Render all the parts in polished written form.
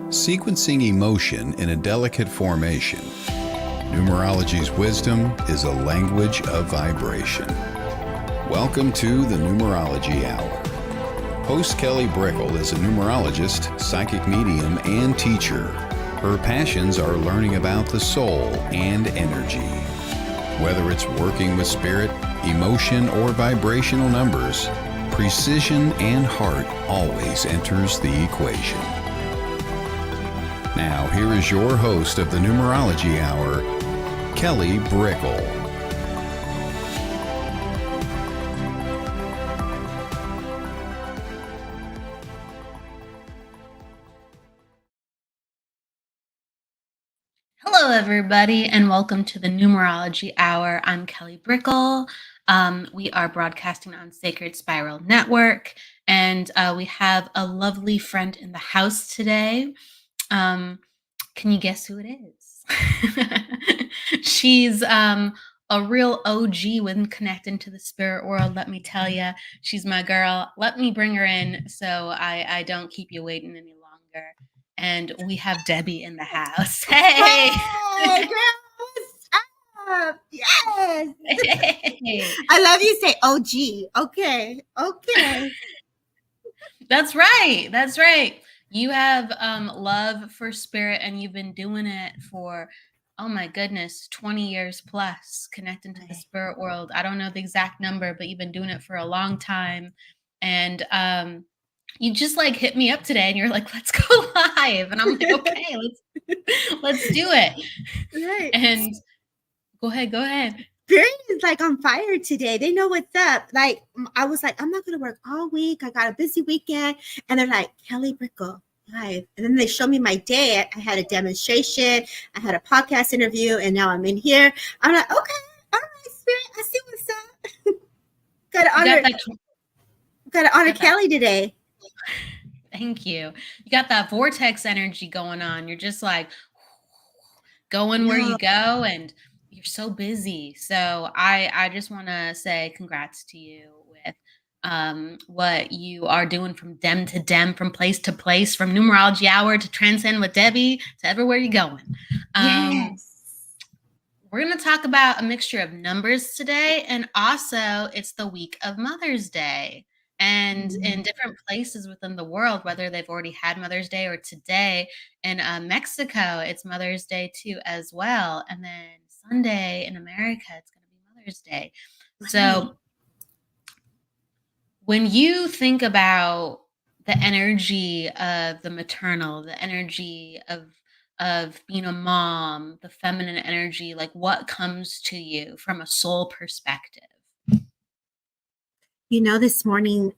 sequencing emotion in a delicate formation. Numerology's wisdom is a language of vibration. Welcome to the Numerology Hour. Host Kelly Brickel is a numerologist, psychic medium, and teacher. Her passions are learning about the soul and energy. Whether it's working with spirit, emotion, or vibrational numbers, precision and heart always enters the equation. Now, here is your host of the Numerology Hour, Kelly Brickel. Hello, everybody, and welcome to the Numerology Hour. I'm Kelly Brickel. We are broadcasting on Sacred Spiral Network, and we have a lovely friend in the house today. Can you guess who it is? She's a real OG when connecting to the spirit world, let me tell you. She's my girl. Let me bring her in so I don't keep you waiting any longer. And we have Debbie in the house. Hey! Hey, girl, what's up? Yes. Hey. I love you say OG. Okay. That's right. You have love for spirit, and you've been doing it for, oh my goodness, 20 years plus, connecting to the spirit world. I don't know the exact number, but you've been doing it for a long time. And you just like hit me up today and you're like, let's go live. And I'm like, okay, let's do it. Right. And go ahead. Spirit is like on fire today. They know what's up. Like, I was like, I'm not going to work all week. I got a busy weekend. And they're like, Kelly Brickel live. And then they showed me my day. I had a demonstration. I had a podcast interview. And now I'm in here. I'm like, okay, all right, Spirit. I see what's up. Got to honor Kelly today. Thank you. You got that vortex energy going on. You're just like going where you go, and you're so busy. So I just want to say congrats to you with what you are doing from dem to dem, from place to place, from Numerology Hour to Transcend with Debbie to everywhere you're going. Yes. We're going to talk about a mixture of numbers today, and also it's the week of Mother's Day. And in different places within the world, whether they've already had Mother's Day or today, in Mexico, it's Mother's Day too as well. And then Sunday in America, it's going to be Mother's Day. Right. So when you think about the energy of the maternal, the energy of being a mom, the feminine energy, like what comes to you from a soul perspective? You know, this morning,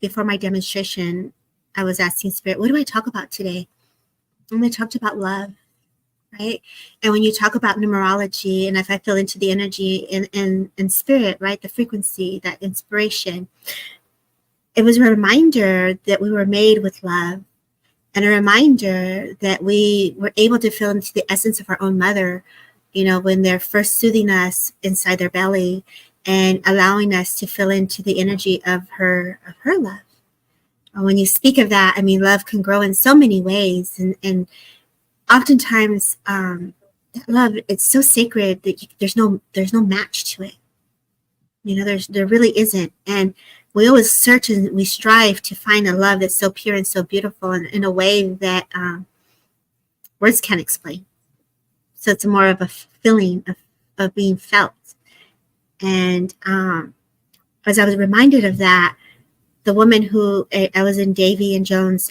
before my demonstration, I was asking Spirit, what do I talk about today? And I talked about love, right? And when you talk about numerology, and if I feel into the energy in Spirit, right, the frequency, that inspiration, it was a reminder that we were made with love, and a reminder that we were able to feel into the essence of our own mother, you know, when they're first soothing us inside their belly, and allowing us to feel into the energy of her love. When you speak of that, I mean, love can grow in so many ways, and oftentimes that love, it's so sacred that there's no match to it. You know, there really isn't, and we always search and we strive to find a love that's so pure and so beautiful, and in a way that words can't explain. So it's more of a feeling of being felt. And as I was reminded of that, the woman who I was in Davy and Jones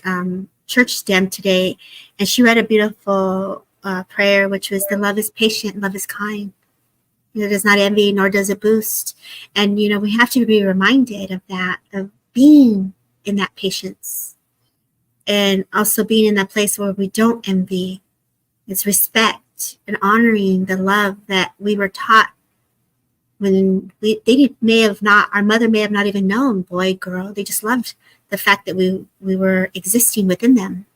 church stem today, and she read a beautiful prayer, which was, the love is patient, love is kind. You know, it does not envy, nor does it boast. And, you know, we have to be reminded of that, of being in that patience, and also being in that place where we don't envy. It's respect and honoring the love that we were taught when our mother may have not even known boy, girl. They just loved the fact that we were existing within them.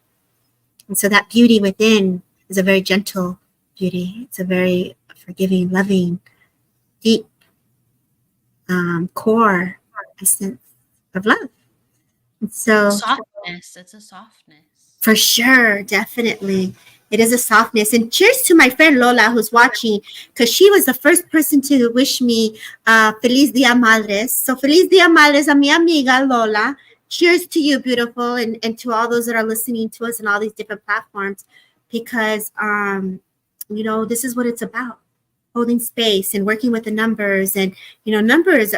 And so that beauty within is a very gentle beauty. It's a very forgiving, loving, deep core essence of love. And so softness. It's a softness. For sure, definitely. It is a softness. And cheers to my friend Lola who's watching, because she was the first person to wish me Feliz Dia Madres. So Feliz Dia Madres a mi amiga Lola. Cheers to you, beautiful, and to all those that are listening to us in all these different platforms, because this is what it's about. Holding space and working with the numbers. And numbers,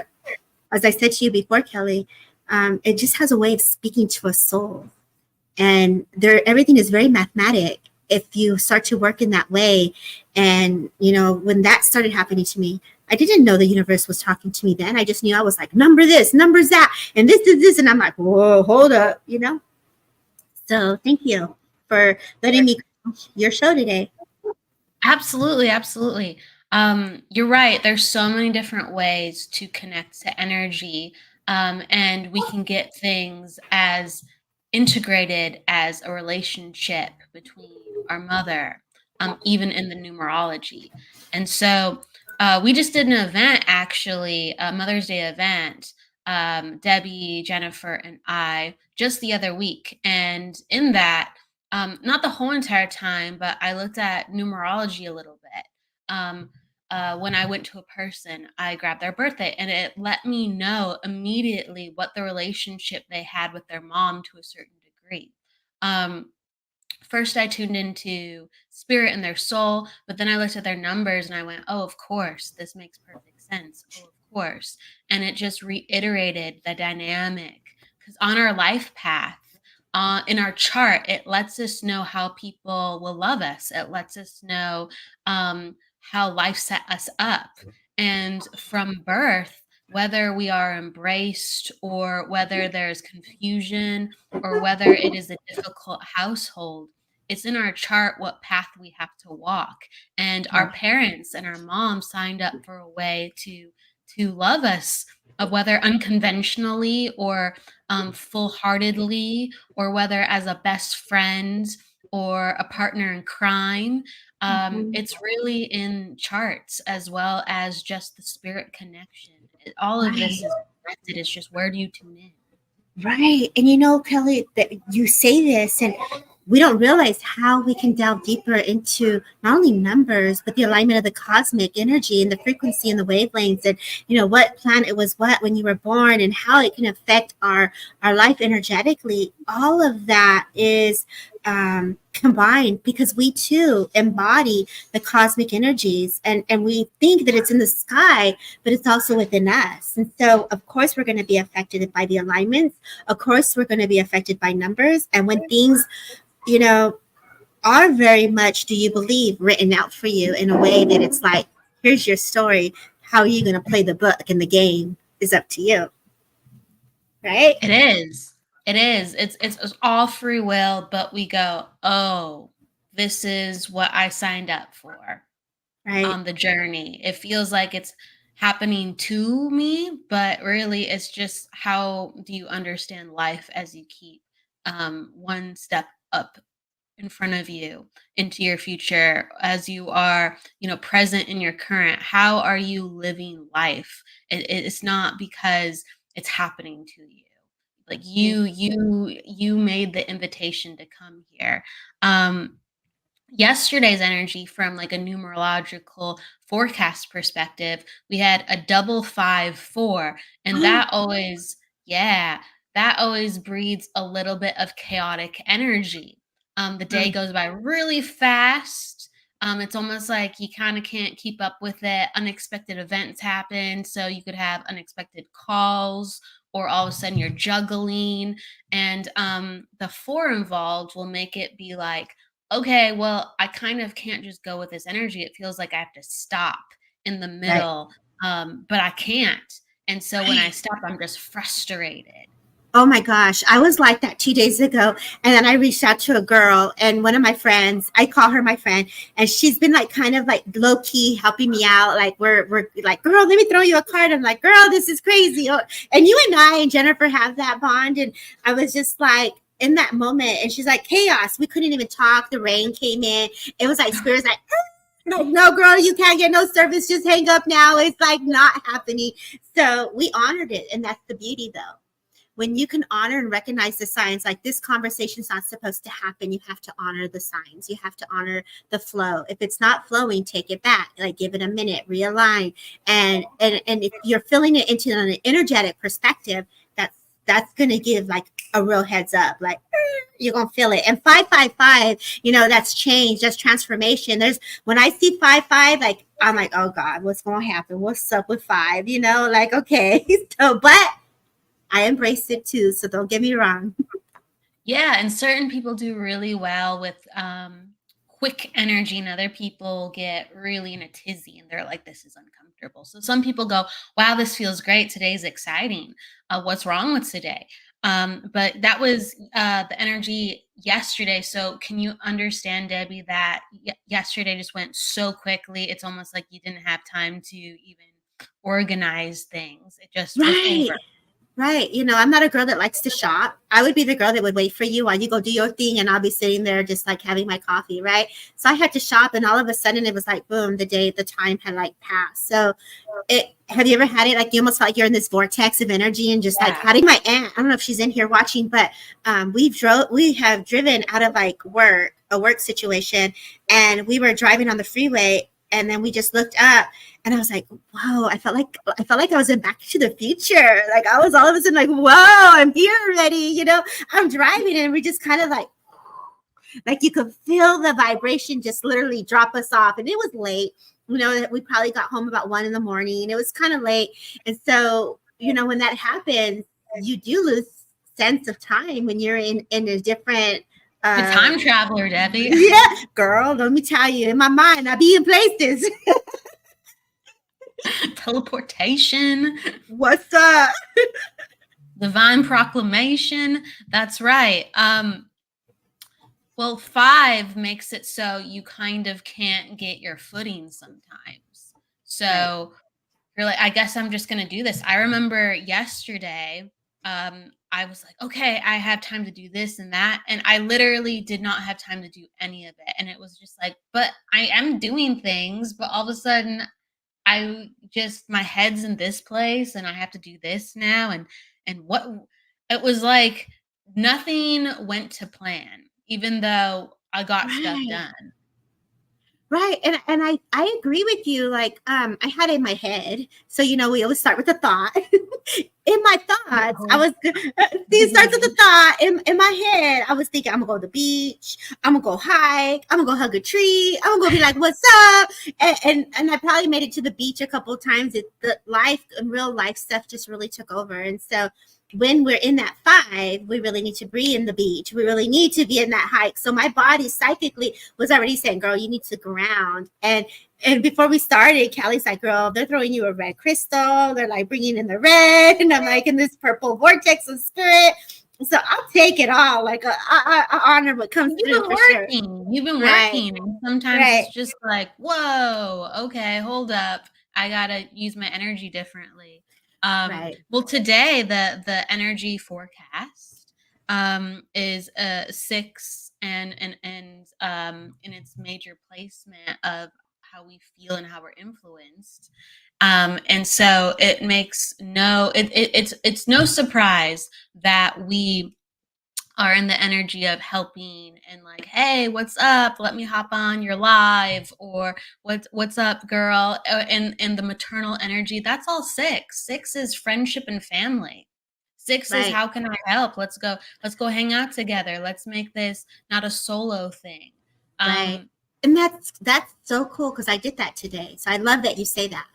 as I said to you before, Kelly, it just has a way of speaking to a soul. And everything is very mathematic if you start to work in that way. And when that started happening to me, I didn't know the universe was talking to me then. I just knew I was like, number this, numbers that, and this is this, and I'm like, whoa, hold up. So thank you for letting me come to your show today. Absolutely, absolutely. You're right. There's so many different ways to connect to energy, and we can get things as integrated as a relationship between our mother, even in the numerology. And so we just did an event, actually, a Mother's Day event, Debbie, Jennifer, and I, just the other week. And in that, not the whole entire time, but I looked at numerology a little bit. When I went to a person, I grabbed their birthday and it let me know immediately what the relationship they had with their mom to a certain degree. Um, First, I tuned into spirit and their soul, but then I looked at their numbers and I went, oh, of course, this makes perfect sense. Oh, of course. And it just reiterated the dynamic because on our life path, in our chart, it lets us know how people will love us. It lets us know how life set us up. And from birth, whether we are embraced or whether there's confusion or whether it is a difficult household, it's in our chart what path we have to walk. And our parents and our mom signed up for a way to love us, whether unconventionally or full-heartedly, or whether as a best friend or a partner in crime. It's really in charts as well as just the spirit connection. All of this is connected. It's just where do you tune in? Right. And Kelly, that you say this, and we don't realize how we can delve deeper into not only numbers, but the alignment of the cosmic energy and the frequency and the wavelengths, and what planet was what when you were born, and how it can affect our life energetically. All of that is combined because we too embody the cosmic energies, and we think that it's in the sky, but it's also within us. And so of course we're going to be affected by the alignments. Of course we're going to be affected by numbers. And when things are very much, do you believe, written out for you in a way that it's like, here's your story, how are you going to play the book, and the game is up to you, right? It is. It is. It's all free will, but we go, oh, this is what I signed up for Right. on the journey. It feels like it's happening to me, but really it's just how do you understand life as you keep one step up in front of you into your future, as you are present in your current. How are you living life? It's not because it's happening to you. Like you made the invitation to come here. Yesterday's energy, from like a numerological forecast perspective, we had a 554, and that always, yeah, that always breeds a little bit of chaotic energy. The day goes by really fast. It's almost like you kind of can't keep up with it. Unexpected events happen, so you could have unexpected calls, or all of a sudden you're juggling, and the 4 involved will make it be like, okay, well, I kind of can't just go with this energy. It feels like I have to stop in the middle, but I can't. And so when I stop, I'm just frustrated. Oh my gosh, I was like that 2 days ago. And then I reached out to a girl, and one of my friends, I call her my friend, and she's been like kind of like low key helping me out. Like we're like, girl, let me throw you a card. I'm like, girl, this is crazy. And you and I and Jennifer have that bond. And I was just like, in that moment, and she's like, chaos. We couldn't even talk. The rain came in. It was like spirits like, no, girl, you can't get no service. Just hang up now. It's like not happening. So we honored it. And that's the beauty, though. when you can honor and recognize the signs, like this conversation is not supposed to happen, you have to honor the signs. You have to honor the flow. If it's not flowing, take it back. Like give it a minute, realign. And if you're feeling it into an energetic perspective, that's going to give like a real heads up, like you're going to feel it. And 555, that's change, that's transformation. When I see 55, like, I'm like, oh God, what's going to happen? What's up with 5? Like, okay. So, but I embrace it too. So don't get me wrong. Yeah. And certain people do really well with, quick energy, and other people get really in a tizzy and they're like, this is uncomfortable. So some people go, wow, this feels great. Today's exciting. What's wrong with today? But that was the energy yesterday. So can you understand, Debbie, that yesterday just went so quickly? It's almost like you didn't have time to even organize things. It just was over. Right. I'm not a girl that likes to shop. I would be the girl that would wait for you while you go do your thing, and I'll be sitting there just like having my coffee. Right. So I had to shop, and all of a sudden it was like, boom, the time had like passed. So have you ever had it? Like you almost felt like you're in this vortex of energy, and just like having my aunt, I don't know if she's in here watching, but we have driven out of like a work situation, and we were driving on the freeway, and then we just looked up, and I was like, whoa, I felt like I was in Back to the Future. Like I was all of a sudden like, whoa, I'm here already. I'm driving, and we just kind of like you could feel the vibration just literally drop us off. And it was late. We probably got home about 1 a.m. It was kind of late. And so, when that happens, you do lose sense of time when you're in a different a time traveler, Debbie. Yeah, girl, let me tell you, in my mind, I be in places. Teleportation. What's up? Divine proclamation. That's right. Well, 5 makes it so you kind of can't get your footing sometimes. So you're like, I guess I'm just going to do this. I remember yesterday, I was like, okay, I have time to do this and that. And I literally did not have time to do any of it. And it was just like, but I am doing things, but all of a sudden my head's in this place and I have to do this now. And what it was like, nothing went to plan, even though I got stuff done. Right. And I agree with you. Like, I had it in my head. So, we always start with a thought. In my thoughts, I was, it starts with a thought in my head. I was thinking, I'm going to go to the beach. I'm going to go hike. I'm going to go hug a tree. I'm going to go be like, what's up? And I probably made it to the beach a couple of times. The life and real life stuff just really took over. And so when we're in that 5, we really need to be in the beach. We really need to be in that hike. So my body psychically was already saying, girl, you need to ground. And before we started, Kelly's like, girl, they're throwing you a red crystal. They're like bringing in the red. And I'm like in this purple vortex of spirit. So I'll take it all. Like I honor what comes through. You've been working. Sometimes it's just like, whoa, okay, hold up. I got to use my energy differently. Well, today the energy forecast is 6 and in its major placement of how we feel and how we're influenced. And so it makes it's no surprise that we are in the energy of helping and like, hey, what's up? Let me hop on your live, or what's up, girl? And the maternal energy, that's all 6. 6 is friendship and family. 6 is how can I help? Let's go hang out together. Let's make this not a solo thing. Right. And that's so cool because I did that today. So I love that you say that.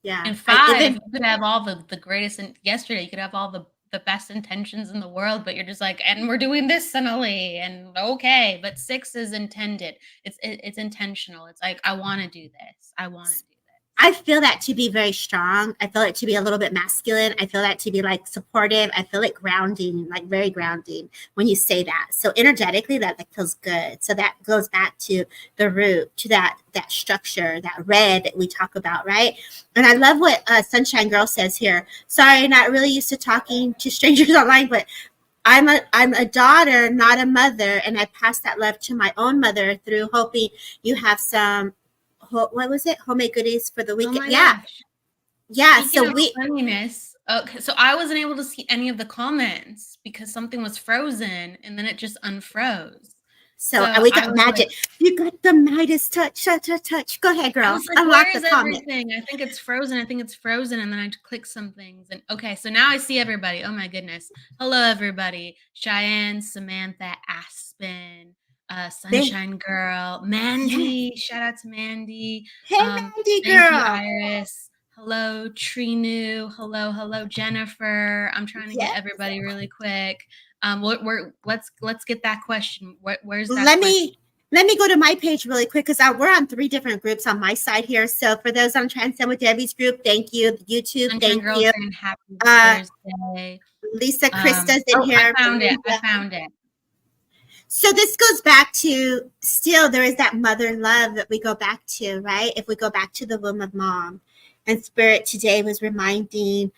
Yeah. And 5, you could have all the greatest, and yesterday you could have all the best intentions in the world, but you're just like, and we're doing this, Sonali, and okay. But 6 is intended. It's intentional. It's like, I want to do this. I want to do this. I feel that to be very strong. I feel it to be a little bit masculine. I feel that to be like supportive. I feel it grounding, like very grounding when you say that. So energetically, that like feels good. So that goes back to the root, to that structure, that red that we talk about, right? And I love what Sunshine Girl says here. Sorry, not really used to talking to strangers online, but I'm a daughter, not a mother, and I pass that love to my own mother through hoping you have some. What was it? Homemade goodies for the weekend. Oh my gosh. Yeah. Speaking of cleanliness, Okay, so I wasn't able to see any of the comments because something was frozen and then it just unfroze. So So we I got was like magic. You got the Midas touch, touch, touch, touch. Go ahead, I girl. was like, Unlock "Where the is comment. everything? I think it's frozen. I think it's frozen." And then I click some things and okay, so now I see everybody. Oh my goodness. Hello, everybody. Cheyenne, Samantha, Aspen, There. Sunshine Girl, Yes. Mandy. Shout out to Mandy. Hey, Mandy Thank you, girl. Iris. Hello, Trinu. Hello, Jennifer. I'm trying to get Yes. everybody really quick. Let's get that question. Where's that Let question? me go to my page really quick because we're on 3 different groups on my side here. So for those on Transcend with Debbie's group, thank you. YouTube, Sunshine thank you. Girlfriend, happy Uh, Thursday. Lisa Krista's in Oh, I here. found it. I Belinda. found it. So this goes back to still there is that mother love that we go back to, right? If we go back to the womb of mom, and Spirit today was reminding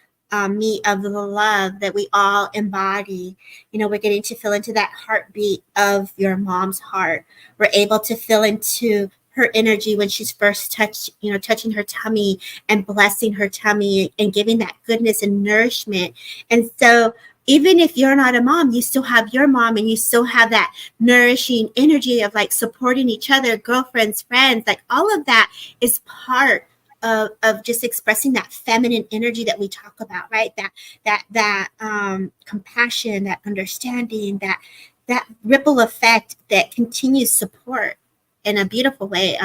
me of the love that we all embody. You know, we're getting to feel into that heartbeat of your mom's heart. We're able to feel into her energy when she's first touching her tummy and blessing her tummy and giving that goodness and nourishment. And so even if you're not a mom, you still have your mom and you still have that nourishing energy of like supporting each other, girlfriends, friends, like all of that is part of just expressing that feminine energy that we talk about, right? That compassion, that understanding, that ripple effect that continues support in a beautiful way.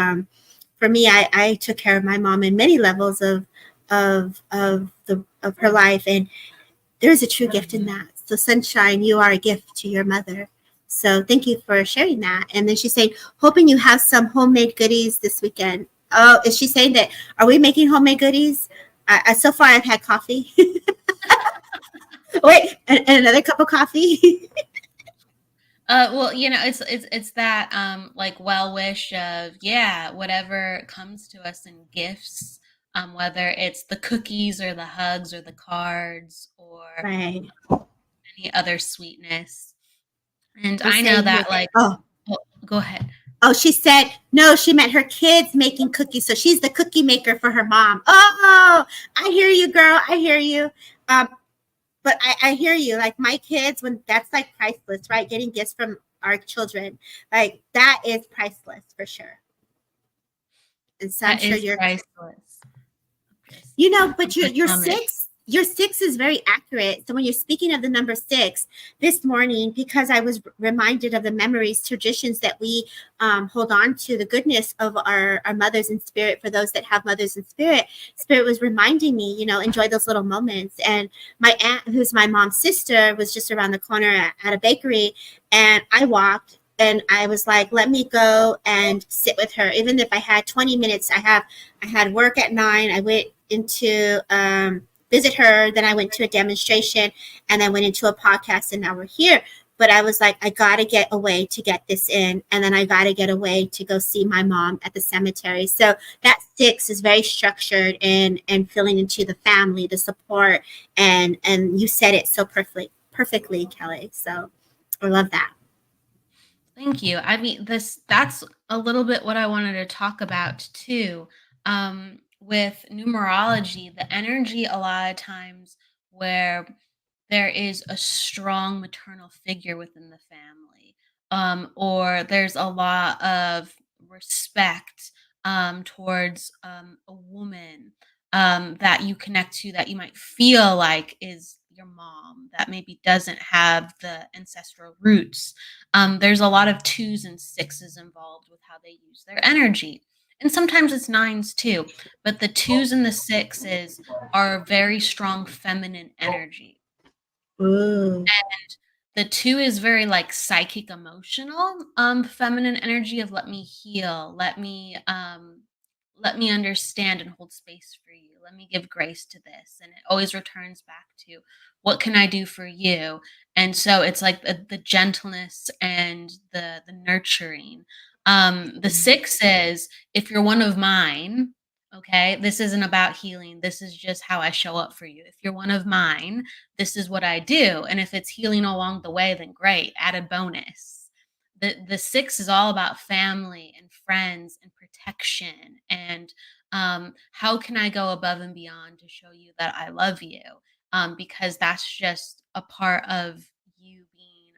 For me, I took care of my mom in many levels of her life, and there's a true gift in that. So, Sunshine, you are a gift to your mother. So, thank you for sharing that. And then she's saying, hoping you have some homemade goodies this weekend. Oh, is she saying that? Are we making homemade goodies? So far, I've had coffee. Wait, and another cup of coffee. Well, it's that like well wish of whatever comes to us in gifts, whether it's the cookies or the hugs or the cards or Right. any other sweetness. And I'm I know saying here. that like Oh, go ahead. she said no. She meant her kids making cookies, so she's the cookie maker for her mom. Oh, I hear you, girl. I hear you. Um, but I hear you. Like my kids, when that's like priceless, right? Getting gifts from our children, like that is priceless for sure. And so I'm That sure is you're, priceless. but your Vomit. your 6 is very accurate. So when you're speaking of the number 6 this morning, because I was reminded of the memories, traditions that we hold on to, the goodness of our mothers in spirit. For those that have mothers in spirit, spirit was reminding me, enjoy those little moments. And my aunt, who's my mom's sister, was just around the corner at a bakery, and I walked. And I was like, let me go and sit with her. Even if I had 20 minutes, I had work at 9. I went into visit her. Then I went to a demonstration, and I went into a podcast, and now we're here. But I was like, I got to get away to get this in. And then I got to get away to go see my mom at the cemetery. So that 6 is very structured and feeling into the family, the support. And you said it so perfectly, Kelly. So I love that. Thank you. I mean, that's a little bit what I wanted to talk about too. With numerology, the energy a lot of times where there is a strong maternal figure within the family, or there's a lot of respect towards a woman that you connect to that you might feel like is your mom that maybe doesn't have the ancestral roots. There's a lot of 2s and 6s involved with how they use their energy. And sometimes it's 9s too, but the 2s and the 6s are very strong feminine energy. Ooh. And the 2 is very like psychic emotional, feminine energy of let me heal, let me understand and hold space for you. Let me give grace to this. And it always returns back to what can I do for you? And so it's like the gentleness and the nurturing. The 6 is if you're one of mine, okay, this isn't about healing. This is just how I show up for you. If you're one of mine, this is what I do. And if it's healing along the way, then great, added bonus. The 6 is all about family and friends and protection and how can I go above and beyond to show you that I love you? because that's just a part of you being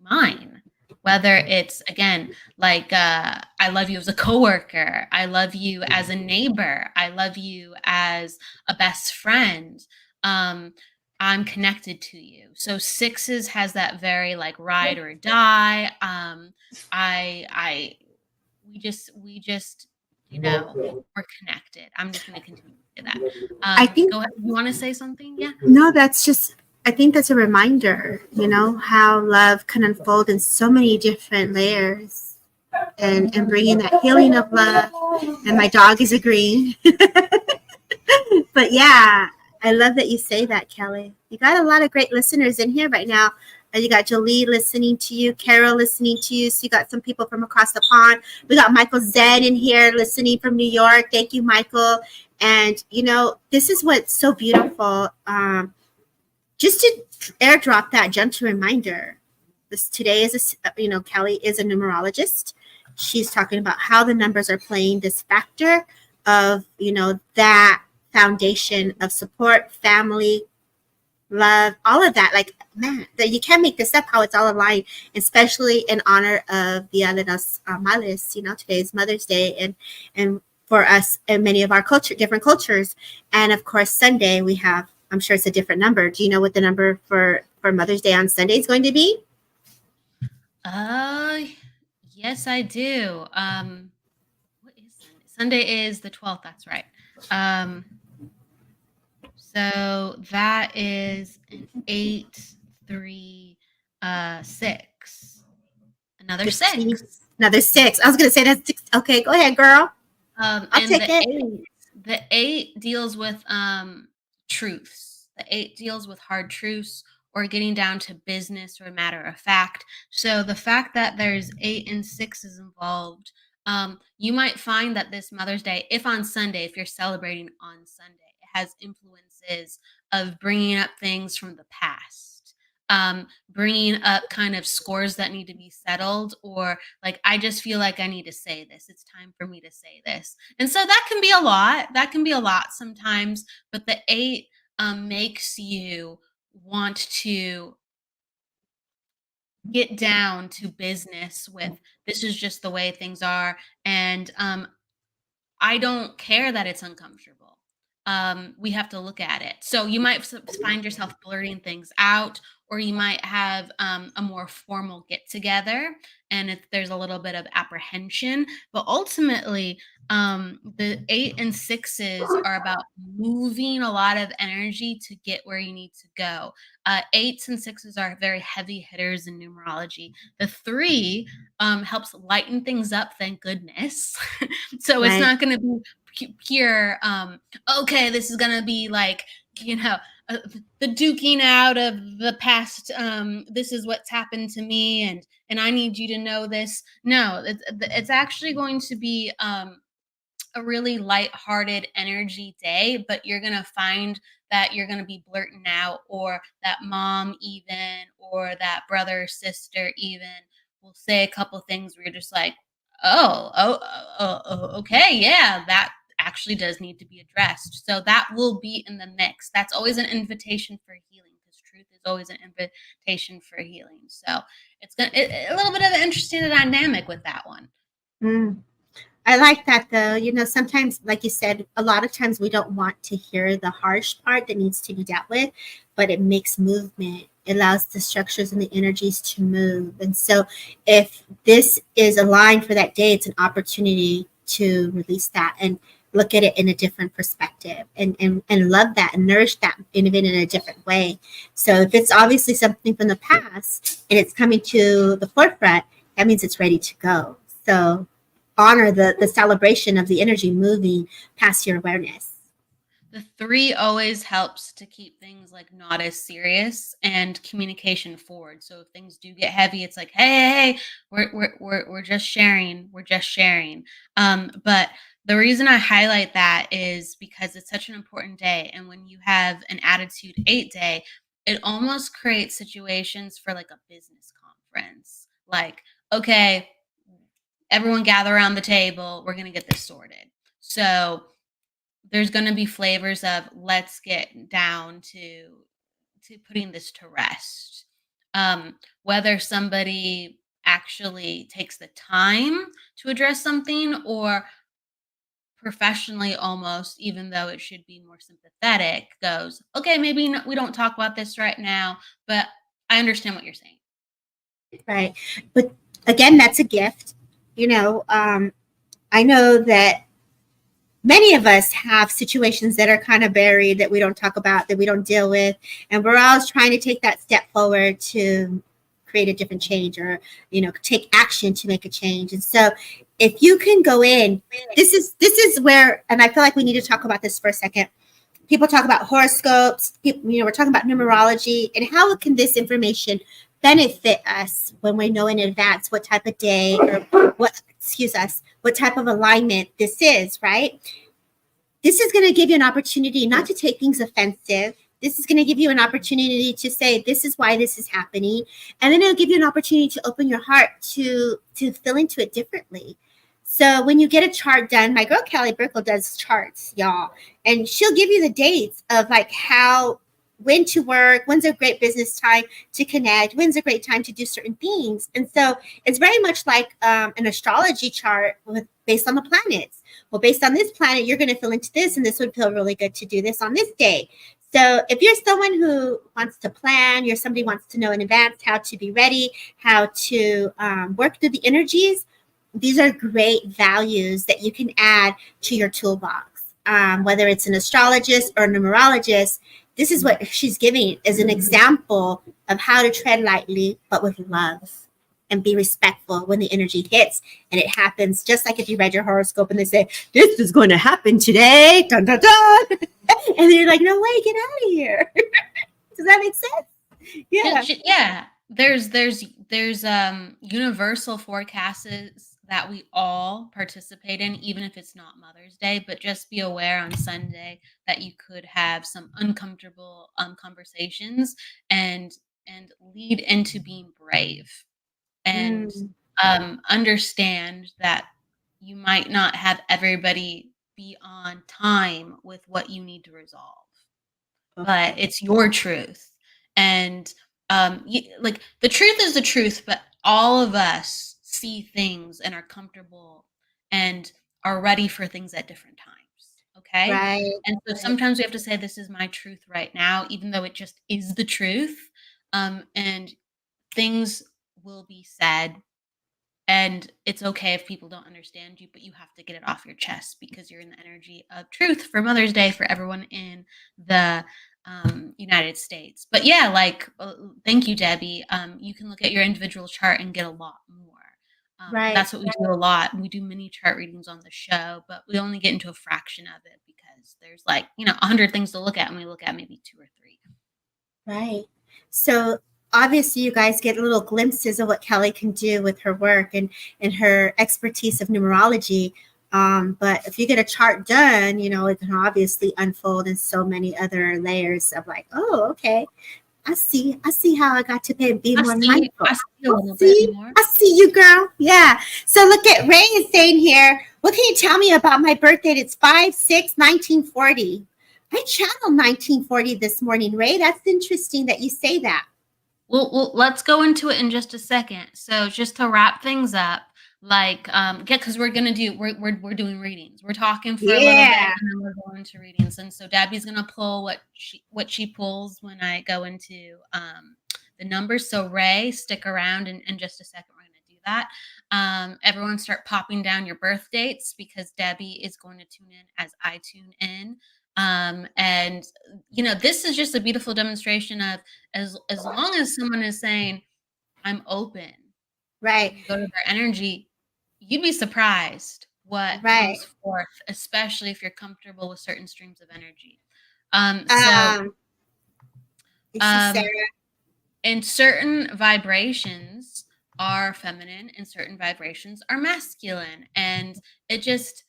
mine. Whether it's again like I love you as a coworker, I love you as a neighbor, I love you as a best friend. Um, I'm connected to you. So sixes has that very like ride or die. I we just we're connected. I'm just going to continue to say that. I think Go ahead. You want to say something? Yeah. no, that's just, I think that's a reminder, how love can unfold in so many different layers, and bringing that healing of love. And my dog is agreeing. But yeah, I love that you say that, Kelly. You got a lot of great listeners in here right now. You got Jolie listening to you, Carol listening to you. So you got some people from across the pond. We got Michael Zed in here listening from New York. Thank you, Michael. And, this is what's so beautiful. Just to airdrop that gentle reminder. Today is Kelly is a numerologist. She's talking about how the numbers are playing this factor of, that foundation of support, family, love, all of that. Like, man, that you can't make this up how it's all aligned, especially in honor of Dia de las Madres. Today is Mother's Day, and for us and many of our different cultures. And of course, Sunday we have, I'm sure it's a different number. Do you know what the number for Mother's Day on Sunday is going to be? Yes, I do. What is Sunday? Sunday is the 12th. That's right. So that is an 8, 3, 6. Another 15. 6. Another 6. I was going to say that's 6. Okay, go ahead, girl. I'll take it. The 8 deals with truths. The 8 deals with hard truths or getting down to business or matter of fact. So the fact that there's 8 and 6 is involved, you might find that this Mother's Day, if you're celebrating on Sunday, it has influences of bringing up things from the past, bringing up kind of scores that need to be settled, or like, I just feel like I need to say this. It's time for me to say this. And so that can be a lot. That can be a lot sometimes, but the 8 makes you want to get down to business with, this is just the way things are. And I don't care that it's uncomfortable. We have to look at it. So you might find yourself blurting things out, or you might have a more formal get together, and there's a little bit of apprehension. But ultimately, the 8 and 6s are about moving a lot of energy to get where you need to go. 8s and 6s are very heavy hitters in numerology. The 3 helps lighten things up, thank goodness. So it's not going to be pure, okay, this is going to be like, the duking out of the past. This is what's happened to me, and I need you to know this. No, it's actually going to be a really lighthearted energy day, but you're going to find that you're going to be blurting out, or that mom even, or that brother or sister even will say a couple things where you're just like, okay, yeah, that actually does need to be addressed. So that will be in the mix. That's always an invitation for healing, because truth is always an invitation for healing. So it's a little bit of an interesting dynamic with that one. I like that, though. Sometimes, like you said, a lot of times we don't want to hear the harsh part that needs to be dealt with, but it makes movement. It allows the structures and the energies to move. And so if this is aligned for that day, it's an opportunity to release that and look at it in a different perspective, and love that and nourish that even in a different way. So if it's obviously something from the past and it's coming to the forefront, that means it's ready to go. So honor the celebration of the energy moving past your awareness. The 3 always helps to keep things like not as serious and communication forward. So if things do get heavy, it's like, hey, we're just sharing. We're just sharing. But the reason I highlight that is because it's such an important day. And when you have an Attitude 8 day, it almost creates situations for like a business conference. Like, okay, everyone gather around the table. We're going to get this sorted. So there's going to be flavors of let's get down to putting this to rest. Whether somebody actually takes the time to address something or professionally almost, even though it should be more sympathetic, goes, okay, maybe we don't talk about this right now, but I understand what you're saying. Right. But again, that's a gift. I know that many of us have situations that are kind of buried that we don't talk about, that we don't deal with. And we're always trying to take that step forward to create a different change or, take action to make a change. And so if you can go in, this is where, and I feel like we need to talk about this for a second. People talk about horoscopes, we're talking about numerology, and how can this information benefit us when we know in advance what type of day or what type of alignment this is, right? This is going to give you an opportunity not to take things offensive. This is going to give you an opportunity to say, this is why this is happening. And then it'll give you an opportunity to open your heart to feel into it differently. So when you get a chart done, my girl Kelly Brickel does charts, y'all. And she'll give you the dates of like when to work, when's a great business time to connect, when's a great time to do certain things. And so it's very much like an astrology chart based on the planets. Well, based on this planet, you're going to feel into this, and this would feel really good to do this on this day. So if you're someone who wants to plan, you're somebody who wants to know in advance how to be ready, how to work through the energies, these are great values that you can add to your toolbox. Whether it's an astrologist or a numerologist, this is what she's giving as an example of how to tread lightly, but with love, and be respectful when the energy hits. And it happens just like if you read your horoscope and they say, this is going to happen today, dun, dun, dun. And then you're like, no way, get out of here. Does that make sense? Yeah. There's universal forecasts that we all participate in, even if it's not Mother's Day, but just be aware on Sunday that you could have some uncomfortable conversations and lead into being brave and understand that you might not have everybody be on time with what you need to resolve, but it's your truth. And like the truth is the truth, but all of us see things and are comfortable and are ready for things at different times. Okay. Right. And so sometimes we have to say, this is my truth right now, even though it just is the truth. And things will be said, and it's okay if people don't understand you, but you have to get it off your chest because you're in the energy of truth for Mother's Day for everyone in the United States. But yeah, thank you, Debbie. You can look at your individual chart and get a lot more. Right. That's what we do a lot. We do mini chart readings on the show, but we only get into a fraction of it because there's 100 things to look at, and we look at maybe 2 or 3. Right. So obviously you guys get little glimpses of what Kelly can do with her work and her expertise of numerology. But if you get a chart done, it can obviously unfold in so many other layers of like, oh, okay. I see how I got to be more mindful. I see a little bit more. I see you, girl. Yeah. So look at Ray is saying here, what can you tell me about my birth date? It's 5/6/1940. I channeled 1940 this morning, Ray. That's interesting that you say that. Well, let's go into it in just a second. So just to wrap things up, because we're doing readings. We're talking for a little bit, and then we're going to readings. And so Debbie's gonna pull what she pulls when I go into the numbers. So Ray, stick around in just a second. We're gonna do that. Everyone start popping down your birth dates because Debbie is going to tune in as I tune in. And this is just a beautiful demonstration of as long as someone is saying, I'm open, right, go to their energy, you'd be surprised what comes forth, especially if you're comfortable with certain streams of energy. And certain vibrations are feminine and certain vibrations are masculine, and it just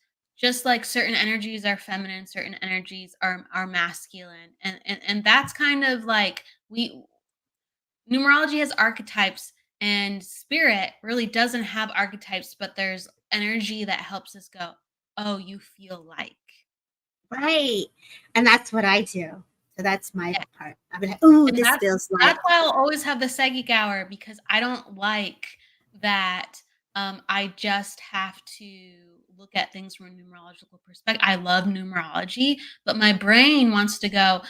like certain energies are feminine, certain energies are masculine, and that's kind of like numerology has archetypes, and spirit really doesn't have archetypes, but there's energy that helps us go, oh, you feel like. Right. And that's what I do. So that's my Yeah. part. I'll be like, ooh, And this feels like. that's why I'll always have the psychic hour, because I don't like that, I just have to look at things from a numerological perspective. I love numerology, but my brain wants to go,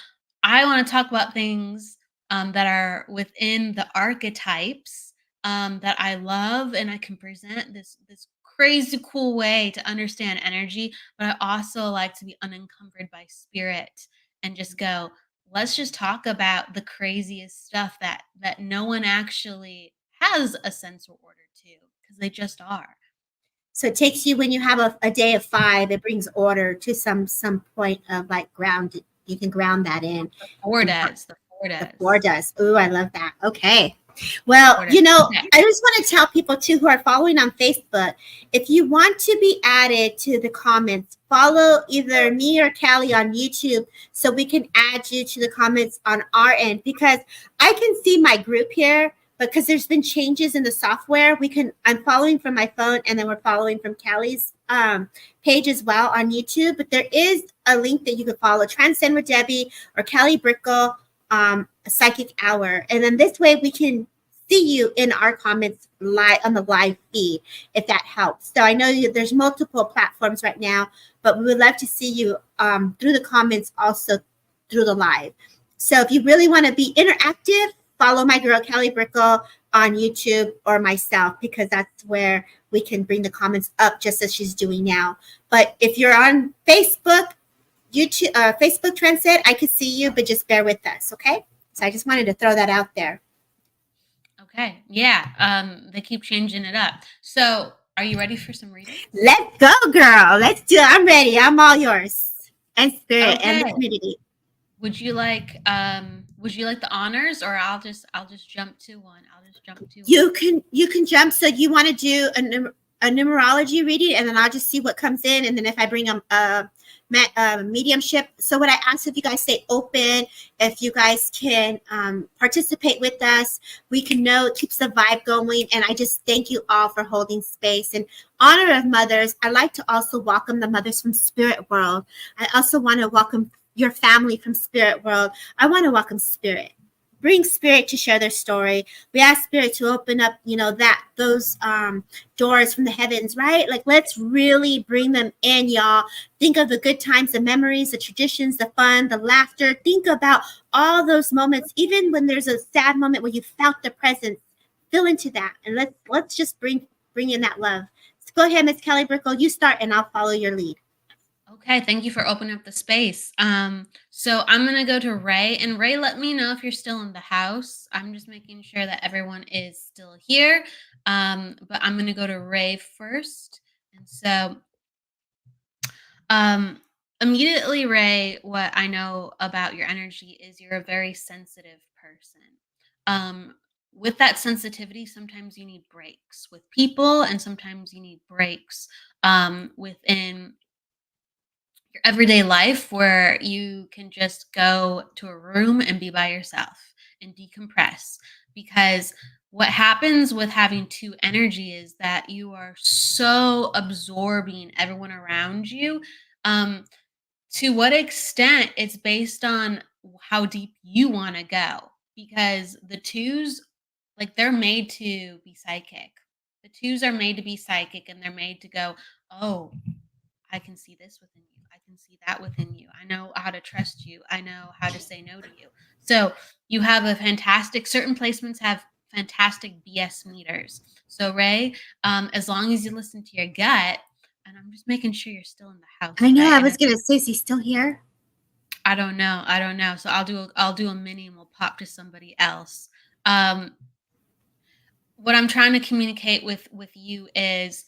I wanna talk about things, that are within the archetypes, that I love, and I can present this crazy cool way to understand energy, but I also like to be unencumbered by spirit and just go, let's just talk about the craziest stuff that no one actually has a sense or order to, because they just are. So it takes you when you have a day of 5, it brings order to some point of like ground. You can ground that in. The four And does. The four the does. 4 does. Ooh, I love that. Okay. Well, Four does. Okay. I just want to tell people too who are following on Facebook, if you want to be added to the comments, follow either me or Callie on YouTube so we can add you to the comments on our end, because I can see my group here, but because there's been changes in the software, I'm following from my phone and then we're following from Callie's page as well on YouTube. But there is a link that you can follow, Transcend with Debbie or Kelly Brickel, a psychic hour, and then this way we can see you in our comments live on the live feed, if that helps. So I know there's multiple platforms right now, but we would love to see you through the comments, also through the live. So if you really want to be interactive, follow my girl Kelly Brickel on YouTube or myself, because that's where we can bring the comments up just as she's doing now. But if you're on Facebook, YouTube, Facebook Transit, I could see you, but just bear with us, okay? So I just wanted to throw that out there. Okay. Yeah. They keep changing it up. So are you ready for some reading? Let's go, girl. Let's do it. I'm ready. I'm all yours. And spirit and the Okay. community. Would you like the honors, or I'll just jump to one? I'll just jump to one. You can jump. So you want to do a numerology reading, and then I'll just see what comes in, and then if I bring a mediumship. So what I ask, if you guys stay open, if you guys can participate with us, we can know it keeps the vibe going. And I just thank you all for holding space. In honor of mothers, I like to also welcome the mothers from Spirit World. I also want to welcome your family from Spirit World. I want to welcome Spirit. Bring Spirit to share their story. We ask Spirit to open up, those doors from the heavens, right? Like, let's really bring them in, y'all. Think of the good times, the memories, the traditions, the fun, the laughter. Think about all those moments, even when there's a sad moment where you felt the presence. Feel into that, and let's just bring in that love. So go ahead, Miss Kelly Brickel. You start, and I'll follow your lead. Okay, thank you for opening up the space. So I'm gonna go to Ray, and Ray, let me know if you're still in the house. I'm just making sure that everyone is still here. But I'm gonna go to Ray first, and so um, immediately, Ray, what I know about your energy is you're a very sensitive person. Um, with that sensitivity, sometimes you need breaks with people, and sometimes you need breaks within your everyday life, where you can just go to a room and be by yourself and decompress. Because what happens with having two energy is that you are so absorbing everyone around you. Um, to what extent it's based on how deep you want to go, because the twos, like, they're made to be psychic. The twos are made to be psychic, and they're made to go, oh, I can see this within you. I can see that within you. I know how to trust you. I know how to say no to you. So you have certain placements have fantastic BS meters. So Ray, as long as you listen to your gut, and I'm just making sure you're still in the house. I know. Ray, I was gonna say, is he still here? I don't know. I don't know. So I'll do a mini, and we'll pop to somebody else. Um, what I'm trying to communicate with you is,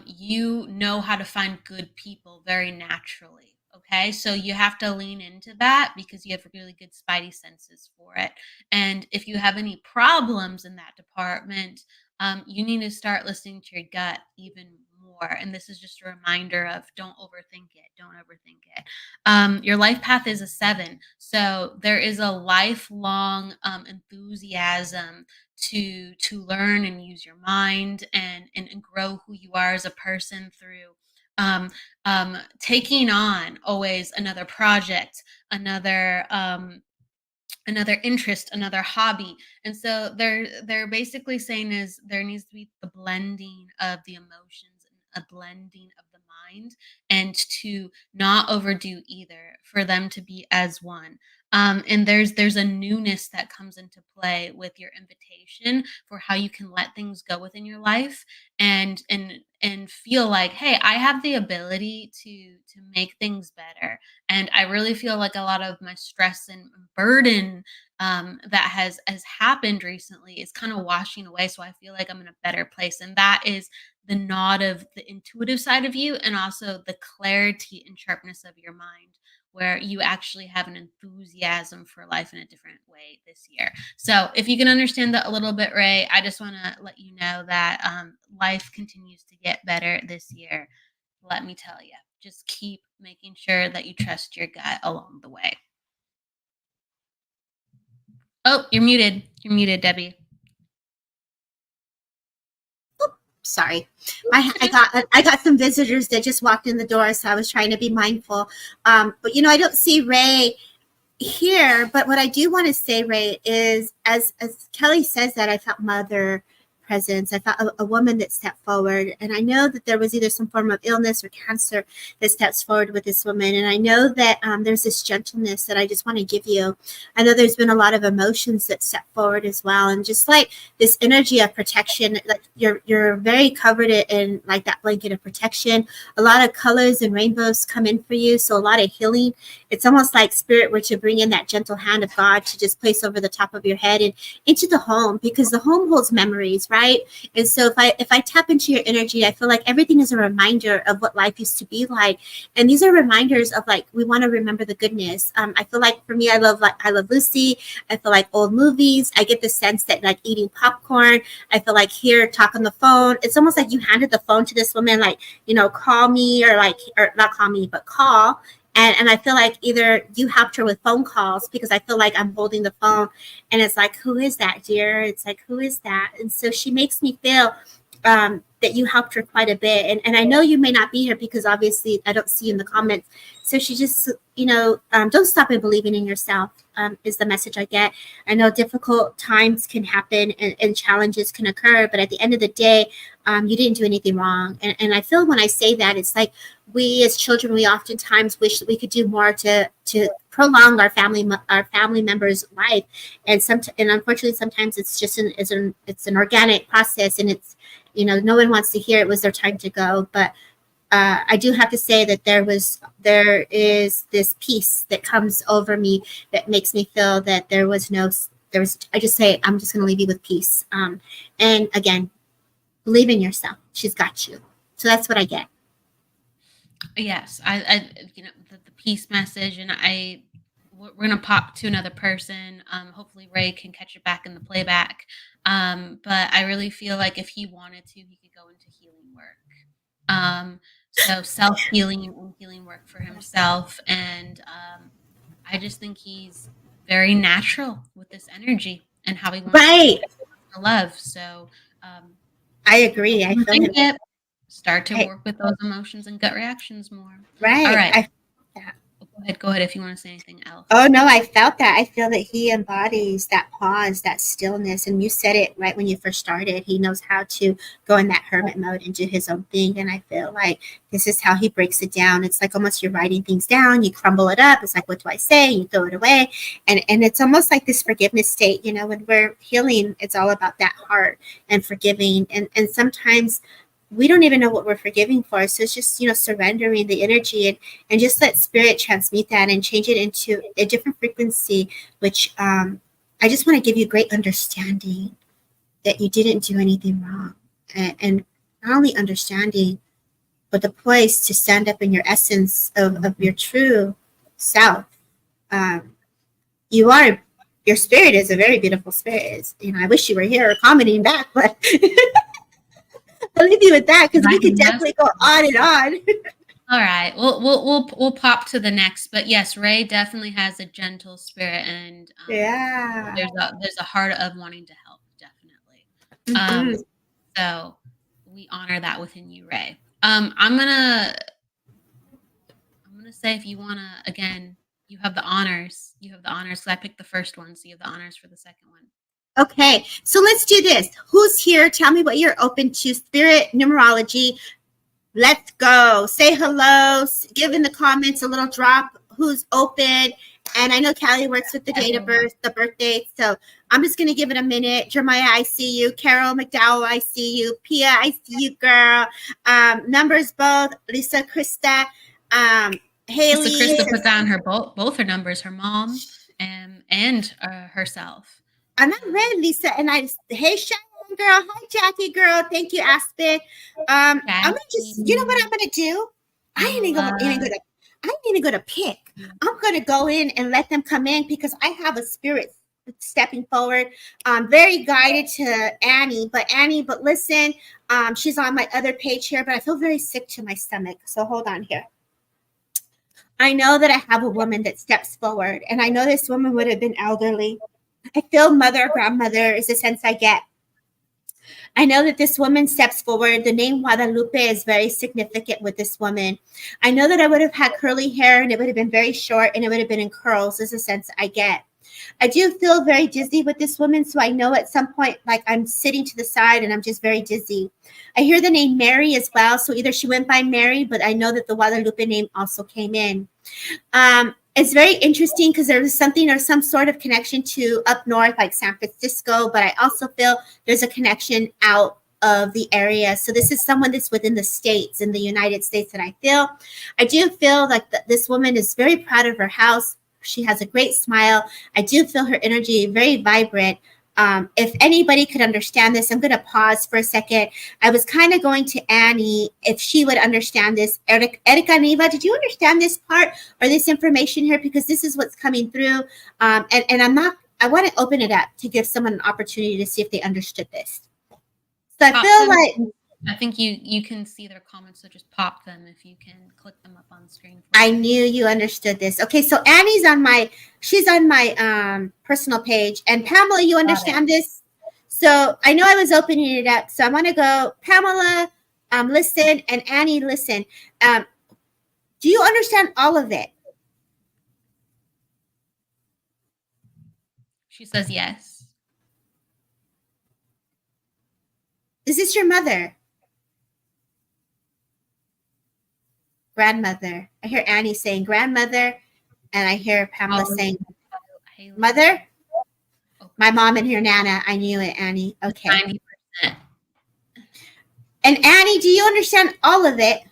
you know how to find good people very naturally. Okay, so you have to lean into that because you have really good spidey senses for it. And if you have any problems in that department, you need to start listening to your gut even more. And this is just a reminder of, don't overthink it. Don't overthink it. Your life path is a 7, so there is a lifelong enthusiasm to learn and use your mind and grow who you are as a person through taking on always another project, another interest, another hobby. And so they're basically saying is there needs to be the blending of the emotions and a blending of the mind, and to not overdo either, for them to be as one. And there's a newness that comes into play with your invitation for how you can let things go within your life, and feel like, hey, I have the ability to make things better. And I really feel like a lot of my stress and burden, that has happened recently, is kind of washing away. So I feel like I'm in a better place, and that is the nod of the intuitive side of you, and also the clarity and sharpness of your mind, where you actually have an enthusiasm for life in a different way this year. So if you can understand that a little bit, Ray, I just want to let you know that life continues to get better this year. Let me tell you, just keep making sure that you trust your gut along the way. Oh, you're muted. You're muted, Debbie. Sorry, I got some visitors that just walked in the door, so I was trying to be mindful. But I don't see Ray here. But what I do want to say, Ray, is as Kelly says that, I felt mother presence. I felt a woman that stepped forward, and I know that there was either some form of illness or cancer that steps forward with this woman. And I know that there's this gentleness that I just want to give you. I know there's been a lot of emotions that step forward as well, and just like this energy of protection, like you're very covered in like that blanket of protection. A lot of colors and rainbows come in for you, so a lot of healing. It's almost like spirit were to bring in that gentle hand of God to just place over the top of your head and into the home, because the home holds memories, right? And so if I tap into your energy, I feel like everything is a reminder of what life used to be like. And these are reminders of like, we want to remember the goodness. I feel like for me, I love Lucy. I feel like old movies. I get the sense that like eating popcorn. I feel like here, talk on the phone. It's almost like you handed the phone to this woman, like, call me, or not call me, but call. And I feel like either you helped her with phone calls, because I feel like I'm holding the phone and it's like, who is that, dear? It's like, who is that? And so she makes me feel that you helped her quite a bit. And I know you may not be here because obviously I don't see you in the comments. So she just, don't stop in believing in yourself, is the message I get. I know difficult times can happen, and challenges can occur, but at the end of the day, you didn't do anything wrong. And I feel when I say that, it's like we as children, we oftentimes wish that we could do more to prolong our family members' life. And unfortunately, sometimes it's just it's an organic process, and it's, no one wants to hear it was their time to go. But I do have to say that there is this peace that comes over me that makes me feel that I just say, I'm just going to leave you with peace. And again, believe in yourself. She's got you. So that's what I get. Yes, the peace message, and we're gonna pop to another person. Hopefully Ray can catch it back in the playback. But I really feel like if he wanted to, he could go into healing work. So self healing and healing work for himself, and I just think he's very natural with this energy and how he wants Right. to love. So I agree. I feel him. Start to work with those emotions and gut reactions more. Right. All right. Yeah. Go ahead if you want to say anything else. Oh, no, I felt that. I feel that he embodies that pause, that stillness. And you said it right when you first started. He knows how to go in that hermit mode and do his own thing. And I feel like this is how he breaks it down. It's like almost you're writing things down, you crumble it up. It's like, what do I say? You throw it away. And it's almost like this forgiveness state. When we're healing, it's all about that heart and forgiving. And sometimes we don't even know what we're forgiving for. So it's just, surrendering the energy and just let spirit transmute that and change it into a different frequency, which I just want to give you great understanding that you didn't do anything wrong. And not only understanding, but the place to stand up in your essence of your true self. Your spirit is a very beautiful spirit. I wish you were here commenting back, but I'll leave you with that, because we could definitely go on and on. All right, we'll pop to the next, but yes, Ray definitely has a gentle spirit, and yeah, there's a heart of wanting to help, definitely. So we honor that within you, Ray. I'm gonna say, if you wanna, again, you have the honors. You have the honors. So I picked the first one, so you have the honors for the second one. Okay, so let's do this. Who's here? Tell me what you're open to. Spirit, numerology. Let's go. Say hello. Give in the comments a little drop. Who's open? And I know Callie works with the date of birth, the birth date. So I'm just going to give it a minute. Jeremiah, I see you. Carol McDowell, I see you. Pia, I see you, girl. Numbers both. Lisa, Krista, Haley. Lisa Krista put down her both her numbers, her mom and herself. I'm not read, Lisa. And hey, Sharon, girl. Hi, Jackie, girl. Thank you, Aspen. I'm gonna just, you know what I'm gonna do? I ain't even gonna pick. I'm gonna go in and let them come in because I have a spirit stepping forward. Very guided to Annie, but listen, she's on my other page here, but I feel very sick to my stomach. So hold on here. I know that I have a woman that steps forward, and I know this woman would have been elderly. I feel mother, grandmother is the sense I get. I know that this woman steps forward. The name Guadalupe is very significant with this woman. I know that I would have had curly hair and it would have been very short and it would have been in curls is the sense I get. I do feel very dizzy with this woman. So I know at some point, like I'm sitting to the side and I'm just very dizzy. I hear the name Mary as well. So either she went by Mary, but I know that the Guadalupe name also came in. It's very interesting because there was something or some sort of connection to up north, like San Francisco, but I also feel there's a connection out of the area. So this is someone that's within the States, in the United States, that I feel. I do feel like this woman is very proud of her house. She has a great smile. I do feel her energy very vibrant. If anybody could understand this, I'm going to pause for a second. I was kind of going to Annie if she would understand this. Erica Neva, did you understand this part or this information here? Because this is what's coming through. And I want to open it up to give someone an opportunity to see if they understood this. So I feel like, I think you can see their comments, so just pop them if you can click them up on the screen. I knew you understood this. Okay, so Annie's she's on my personal page. And Pamela, you understand this? So I know I was opening it up. So I'm going to go, Pamela, listen, and Annie, listen. Do you understand all of it? She says yes. Is this your mother? Grandmother. I hear Annie saying grandmother, and I hear Pamela saying mother. My mom and her Nana. I knew it, Annie. Okay. 90%. And Annie, do you understand all of it?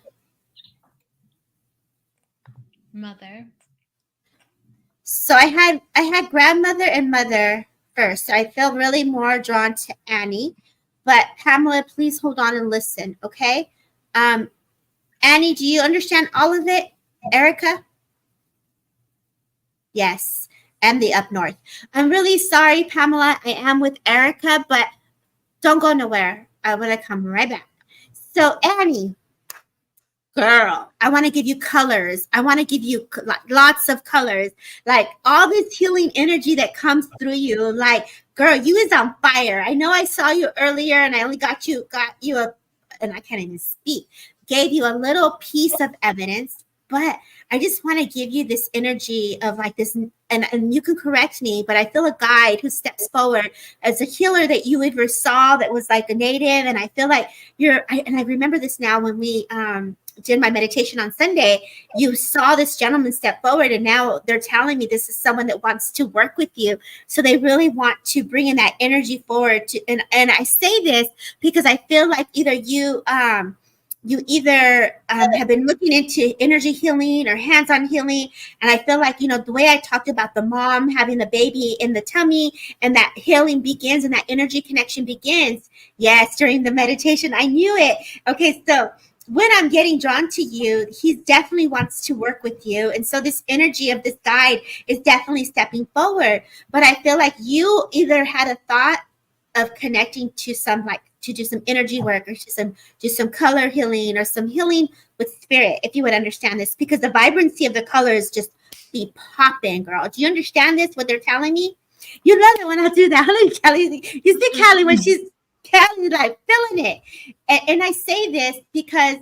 Mother. So I had grandmother and mother first. So I feel really more drawn to Annie. But Pamela, please hold on and listen, okay? Annie, do you understand all of it? Erica? Yes, and the up north. I'm really sorry, Pamela. I am with Erica, but don't go nowhere. I want to come right back. So Annie, girl, I want to give you colors. I want to give you lots of colors. Like all this healing energy that comes through you. Like, girl, you is on fire. I know I saw you earlier and I only got you and I can't even speak. Gave you a little piece of evidence, but I just want to give you this energy of like this, and you can correct me, but I feel a guide who steps forward as a healer that you ever saw that was like a native, and I feel like I remember this now when we did my meditation on Sunday, you saw this gentleman step forward, and now they're telling me this is someone that wants to work with you. So they really want to bring in that energy forward and I say this because I feel like either you have been looking into energy healing or hands-on healing. And I feel like, the way I talked about the mom having the baby in the tummy and that healing begins and that energy connection begins. Yes, during the meditation, I knew it. Okay, so when I'm getting drawn to you, he definitely wants to work with you. And so this energy of this guide is definitely stepping forward. But I feel like you either had a thought of connecting to to do some energy work or do some color healing or some healing with spirit, if you would understand this, because the vibrancy of the colors just be popping, girl. Do you understand this, what they're telling me? You love it when I do that. Hello, Kelly. You see Kelly when she's Kelly, like feeling it. And I say this because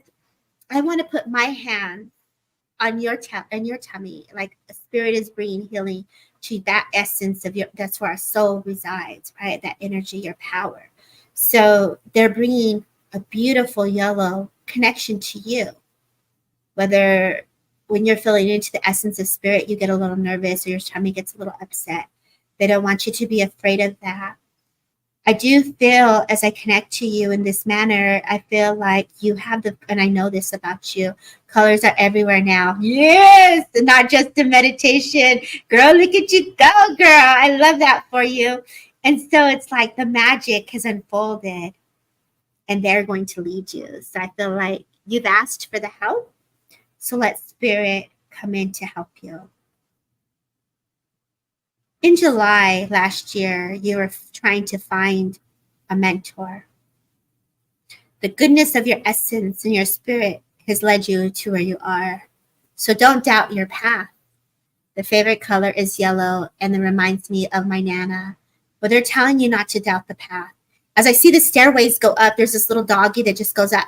I want to put my hand on your tummy, like a spirit is bringing healing to that essence of your, that's where our soul resides, right? That energy, your power. So they're bringing a beautiful yellow connection to you. Whether when you're feeling into the essence of spirit, you get a little nervous or your tummy gets a little upset. They don't want you to be afraid of that. I do feel as I connect to you in this manner, I feel like you have the, and I know this about you, colors are everywhere now. Yes, and not just in meditation. Girl, look at you go, girl. I love that for you. And so it's like the magic has unfolded and they're going to lead you. So I feel like you've asked for the help. So let spirit come in to help you. In July last year, you were trying to find a mentor. The goodness of your essence and your spirit has led you to where you are. So don't doubt your path. The favorite color is yellow, and it reminds me of my Nana. But they're telling you not to doubt the path. As I see the stairways go up, there's this little doggy that just goes up.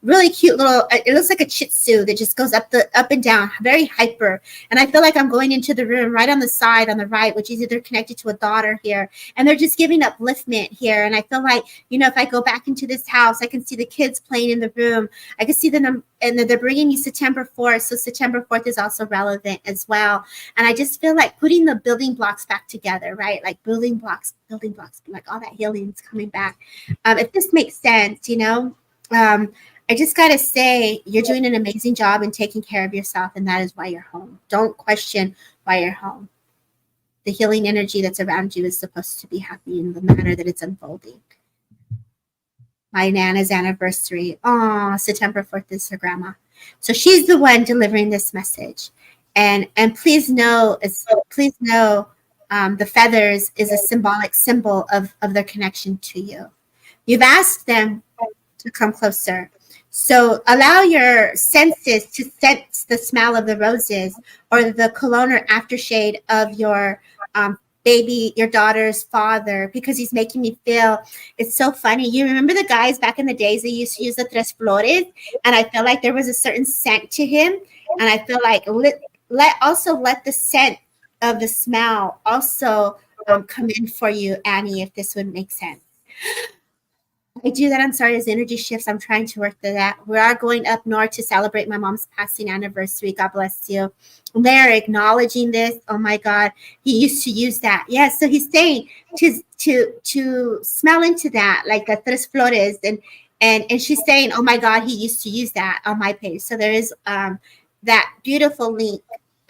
Really cute little, it looks like a Shih Tzu that just goes up and down, very hyper. And I feel like I'm going into the room right on the side on the right, which is either connected to a daughter here, and they're just giving upliftment here. And I feel like, you know, if I go back into this house, I can see the kids playing in the room. I can see them, and they're bringing you September 4th. So September 4th is also relevant as well. And I just feel like putting the building blocks back together, right? Like building blocks, like all that healing is coming back. If this makes sense, you know. I just got to say, you're doing an amazing job in taking care of yourself, and that is why you're home. Don't question why you're home. The healing energy that's around you is supposed to be happy in the manner that it's unfolding. My Nana's anniversary. Oh, September 4th is her grandma. So she's the one delivering this message. And please know, the feathers is a symbolic symbol of their connection to you. You've asked them to come closer. So allow your senses to sense the smell of the roses or the cologne or aftershade of your baby, your daughter's father, because he's making me feel, it's so funny. You remember the guys back in the days that used to use the tres flores? And I feel like there was a certain scent to him. And I feel like let the scent of the smell also come in for you, Annie, if this would make sense. I do that. I'm sorry, as energy shifts, I'm trying to work through that. We are going up north to celebrate my mom's passing anniversary. God bless you. They're acknowledging this. Oh my God, he used to use that. Yes, so he's saying to smell into that, like the tres flores, and she's saying, oh my God, he used to use that on my page. So there is that beautiful link.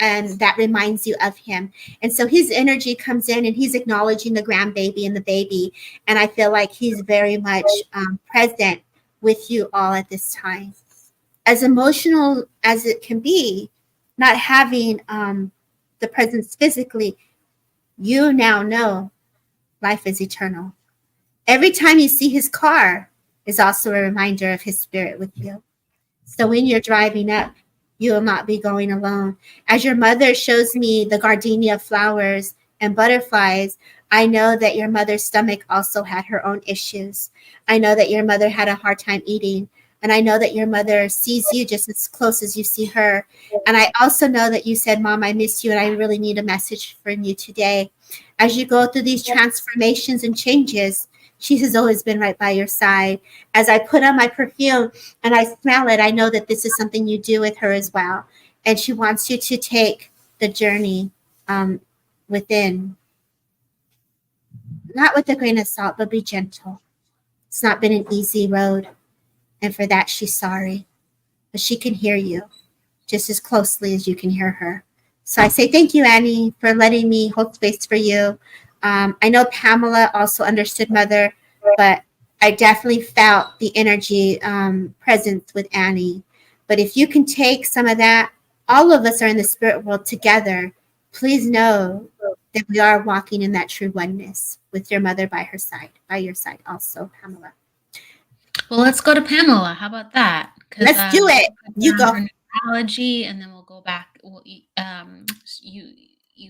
And that reminds you of him. And so his energy comes in and he's acknowledging the grandbaby and the baby. And I feel like he's very much present with you all at this time. As emotional as it can be, not having the presence physically, you now know life is eternal. Every time you see his car is also a reminder of his spirit with you. So when you're driving up, you will not be going alone. As your mother shows me the gardenia flowers and butterflies, I know that your mother's stomach also had her own issues. I know that your mother had a hard time eating. And I know that your mother sees you just as close as you see her. And I also know that you said, Mom, I miss you and I really need a message from you today. As you go through these transformations and changes, she has always been right by your side. As I put on my perfume and I smell it, I know that this is something you do with her as well. And she wants you to take the journey within. Not with a grain of salt, but be gentle. It's not been an easy road. And for that, she's sorry. But she can hear you just as closely as you can hear her. So I say thank you, Annie, for letting me hold space for you. I know Pamela also understood Mother, but I definitely felt the energy presence with Annie. But if you can take some of that, all of us are in the spirit world together. Please know that we are walking in that true oneness with your mother by your side also, Pamela. Well, let's go to Pamela. How about that? Let's do it. You go. Numerology, and then we'll go back. Well, you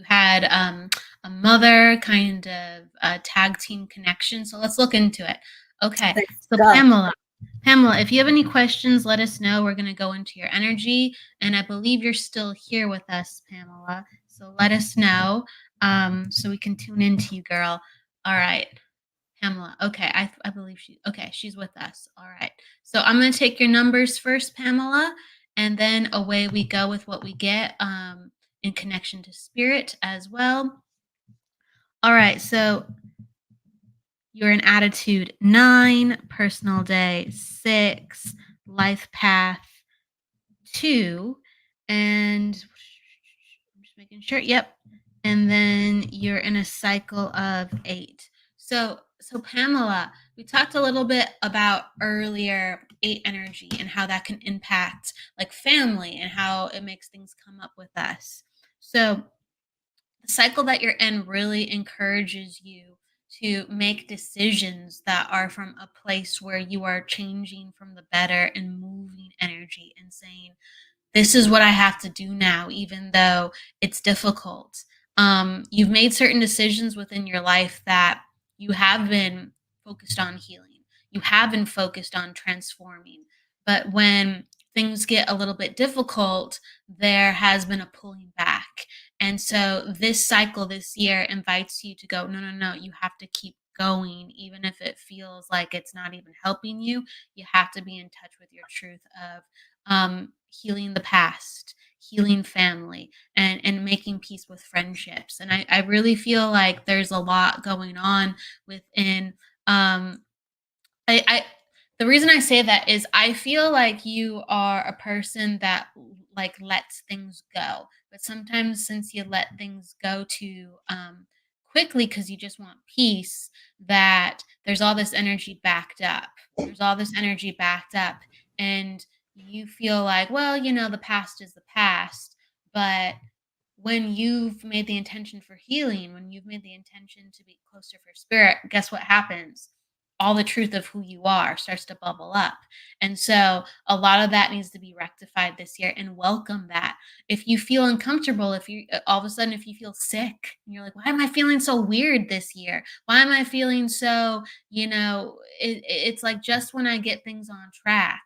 had a mother kind of tag team connection, so let's look into it. Okay, so Pamela, Pamela, if you have any questions, let us know. We're going to go into your energy. And I believe you're still here with us, Pamela. So let us know so we can tune into you, girl. All right. Pamela. Okay. I believe she's with us. All right. So I'm going to take your numbers first, Pamela, and then away we go with what we get in connection to spirit as well. All right. So you're in attitude 9, personal day 6, life path 2, and I'm just making sure. Yep. And then you're in a cycle of 8. So Pamela, we talked a little bit about earlier 8 energy and how that can impact like family and how it makes things come up with us. So the cycle that you're in really encourages you to make decisions that are from a place where you are changing from the better and moving energy and saying, this is what I have to do now, even though it's difficult. You've made certain decisions within your life that you have been focused on healing. You have been focused on transforming. But when things get a little bit difficult, there has been a pulling back. And so this cycle this year invites you to go, no, you have to keep going, even if it feels like it's not even helping you. You have to be in touch with your truth of healing the past, healing family, and making peace with friendships. And I really feel like there's a lot going on within I the reason I say that is I feel like you are a person that like lets things go. But sometimes since you let things go too quickly because you just want peace, that there's all this energy backed up. There's all this energy backed up. And you feel like, well, the past is the past. But when you've made the intention for healing, when you've made the intention to be closer for spirit, guess what happens? All the truth of who you are starts to bubble up. And so a lot of that needs to be rectified this year, and welcome that. If you feel uncomfortable, if you all of a sudden, if you feel sick and you're like, why am I feeling so weird this year? Why am I feeling so, it's like just when I get things on track,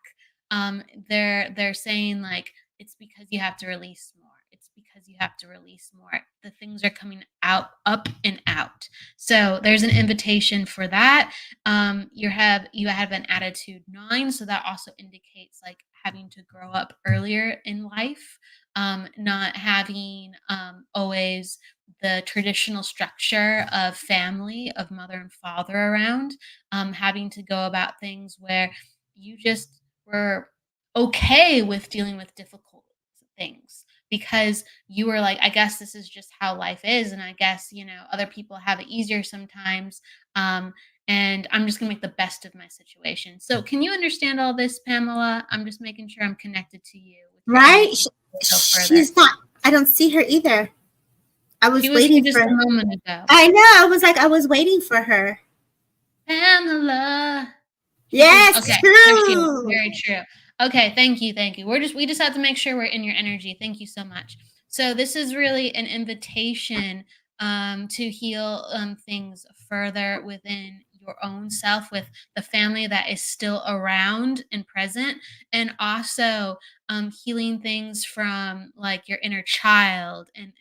they're saying like, it's because you have to release more. It's because you have to release more. The things are coming out, up and out. So there's an invitation for that. You have an attitude 9, so that also indicates like having to grow up earlier in life, not having always the traditional structure of family, of mother and father around, having to go about things where you just were okay with dealing with difficult things because you were like, I guess this is just how life is. And I guess, other people have it easier sometimes. And I'm just going to make the best of my situation. So can you understand all this, Pamela? I'm just making sure I'm connected to you. Right? She's not, I don't see her either. I was waiting just for a moment ago. I know. I was waiting for her. Pamela. Yes, okay. true. Very true. Okay, thank you. We just have to make sure we're in your energy. Thank you so much. So this is really an invitation to heal things further within your own self with the family that is still around and present, and also healing things from like your inner child and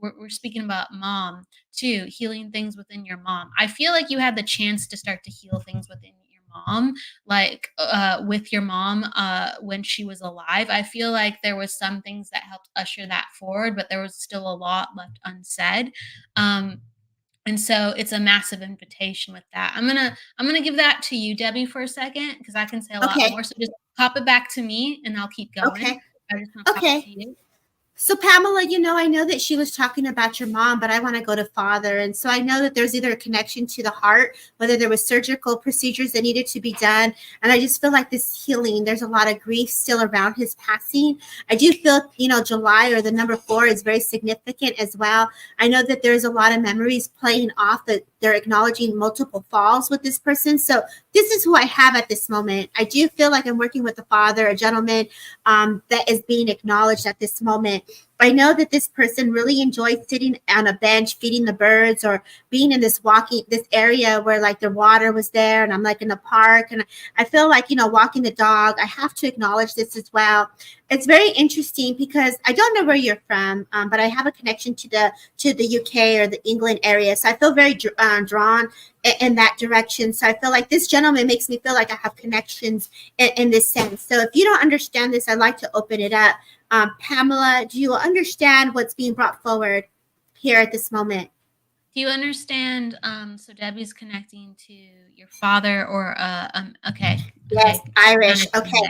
we're speaking about mom too, healing things within your mom. I feel like you had the chance to start to heal things within your mom, like with your mom when she was alive. I feel like there was some things that helped usher that forward, but there was still a lot left unsaid. And so it's a massive invitation with that. I'm gonna give that to you, Debbie, for a second, because I can say a lot more. So just pop it back to me and I'll keep going. Okay. I just want to pop it to you. So Pamela, I know that she was talking about your mom, but I want to go to father. And so I know that there's either a connection to the heart, whether there was surgical procedures that needed to be done. And I just feel like this healing, there's a lot of grief still around his passing. I do feel, July or the number 4 is very significant as well. I know that there's a lot of memories playing off that they're acknowledging multiple falls with this person. So this is who I have at this moment. I do feel like I'm working with a father, a gentleman that is being acknowledged at this moment. I know that this person really enjoys sitting on a bench feeding the birds, or being in this area where like the water was there, and I'm like in the park, and I feel like, walking the dog. I have to acknowledge this as well. It's very interesting because I don't know where you're from, but I have a connection to the UK or the England area, so I feel very drawn in that direction. So I feel like this gentleman makes me feel like I have connections in this sense. So if you don't understand this, I'd like to open it up. Pamela, do you understand what's being brought forward here at this moment? Do you understand? So Debbie's connecting to your father, or okay. Yes, Okay. Irish. Okay.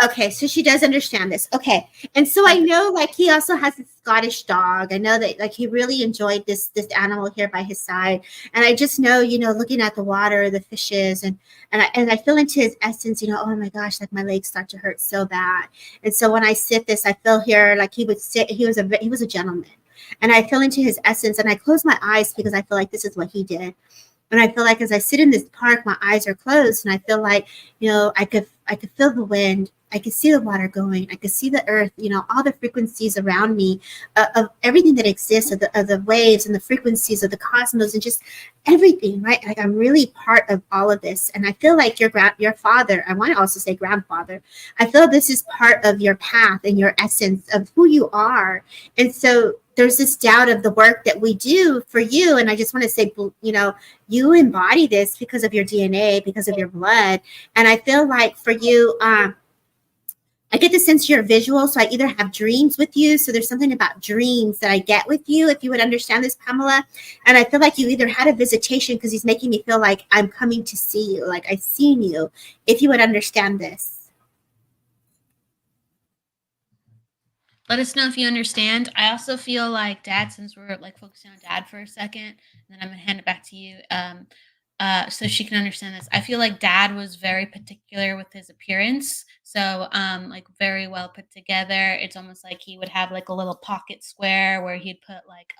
Okay, so she does understand this. Okay. And so I know like he also has a Scottish dog. I know that like he really enjoyed this animal here by his side. And I just know, looking at the water, the fishes, and I feel into his essence, oh my gosh, like my legs start to hurt so bad. And so when I sit this, I feel here like he would sit, he was a gentleman. And I feel into his essence, and I close my eyes because I feel like this is what he did. And I feel like as I sit in this park, my eyes are closed, and I feel like, I could feel the wind. I could see the water going. I could see the earth, all the frequencies around me, of everything that exists, of the waves and the frequencies of the cosmos, and just everything, right? Like I'm really part of all of this. And I feel like your father, I want to also say grandfather, I feel this is part of your path and your essence of who you are. And so there's this doubt of the work that we do for you. And I just want to say, you embody this because of your DNA, because of your blood. And I feel like for you, I get the sense you're visual, so I either have dreams with you. So there's something about dreams that I get with you, if you would understand this, Pamela. And I feel like you either had a visitation, because he's making me feel like I'm coming to see you, like I've seen you, if you would understand this. Let us know if you understand. I also feel like Dad, since we're like focusing on Dad for a second, and then I'm gonna hand it back to you, so she can understand this. I feel like Dad was very particular with his appearance, so like very well put together. It's almost like he would have like a little pocket square where he'd put like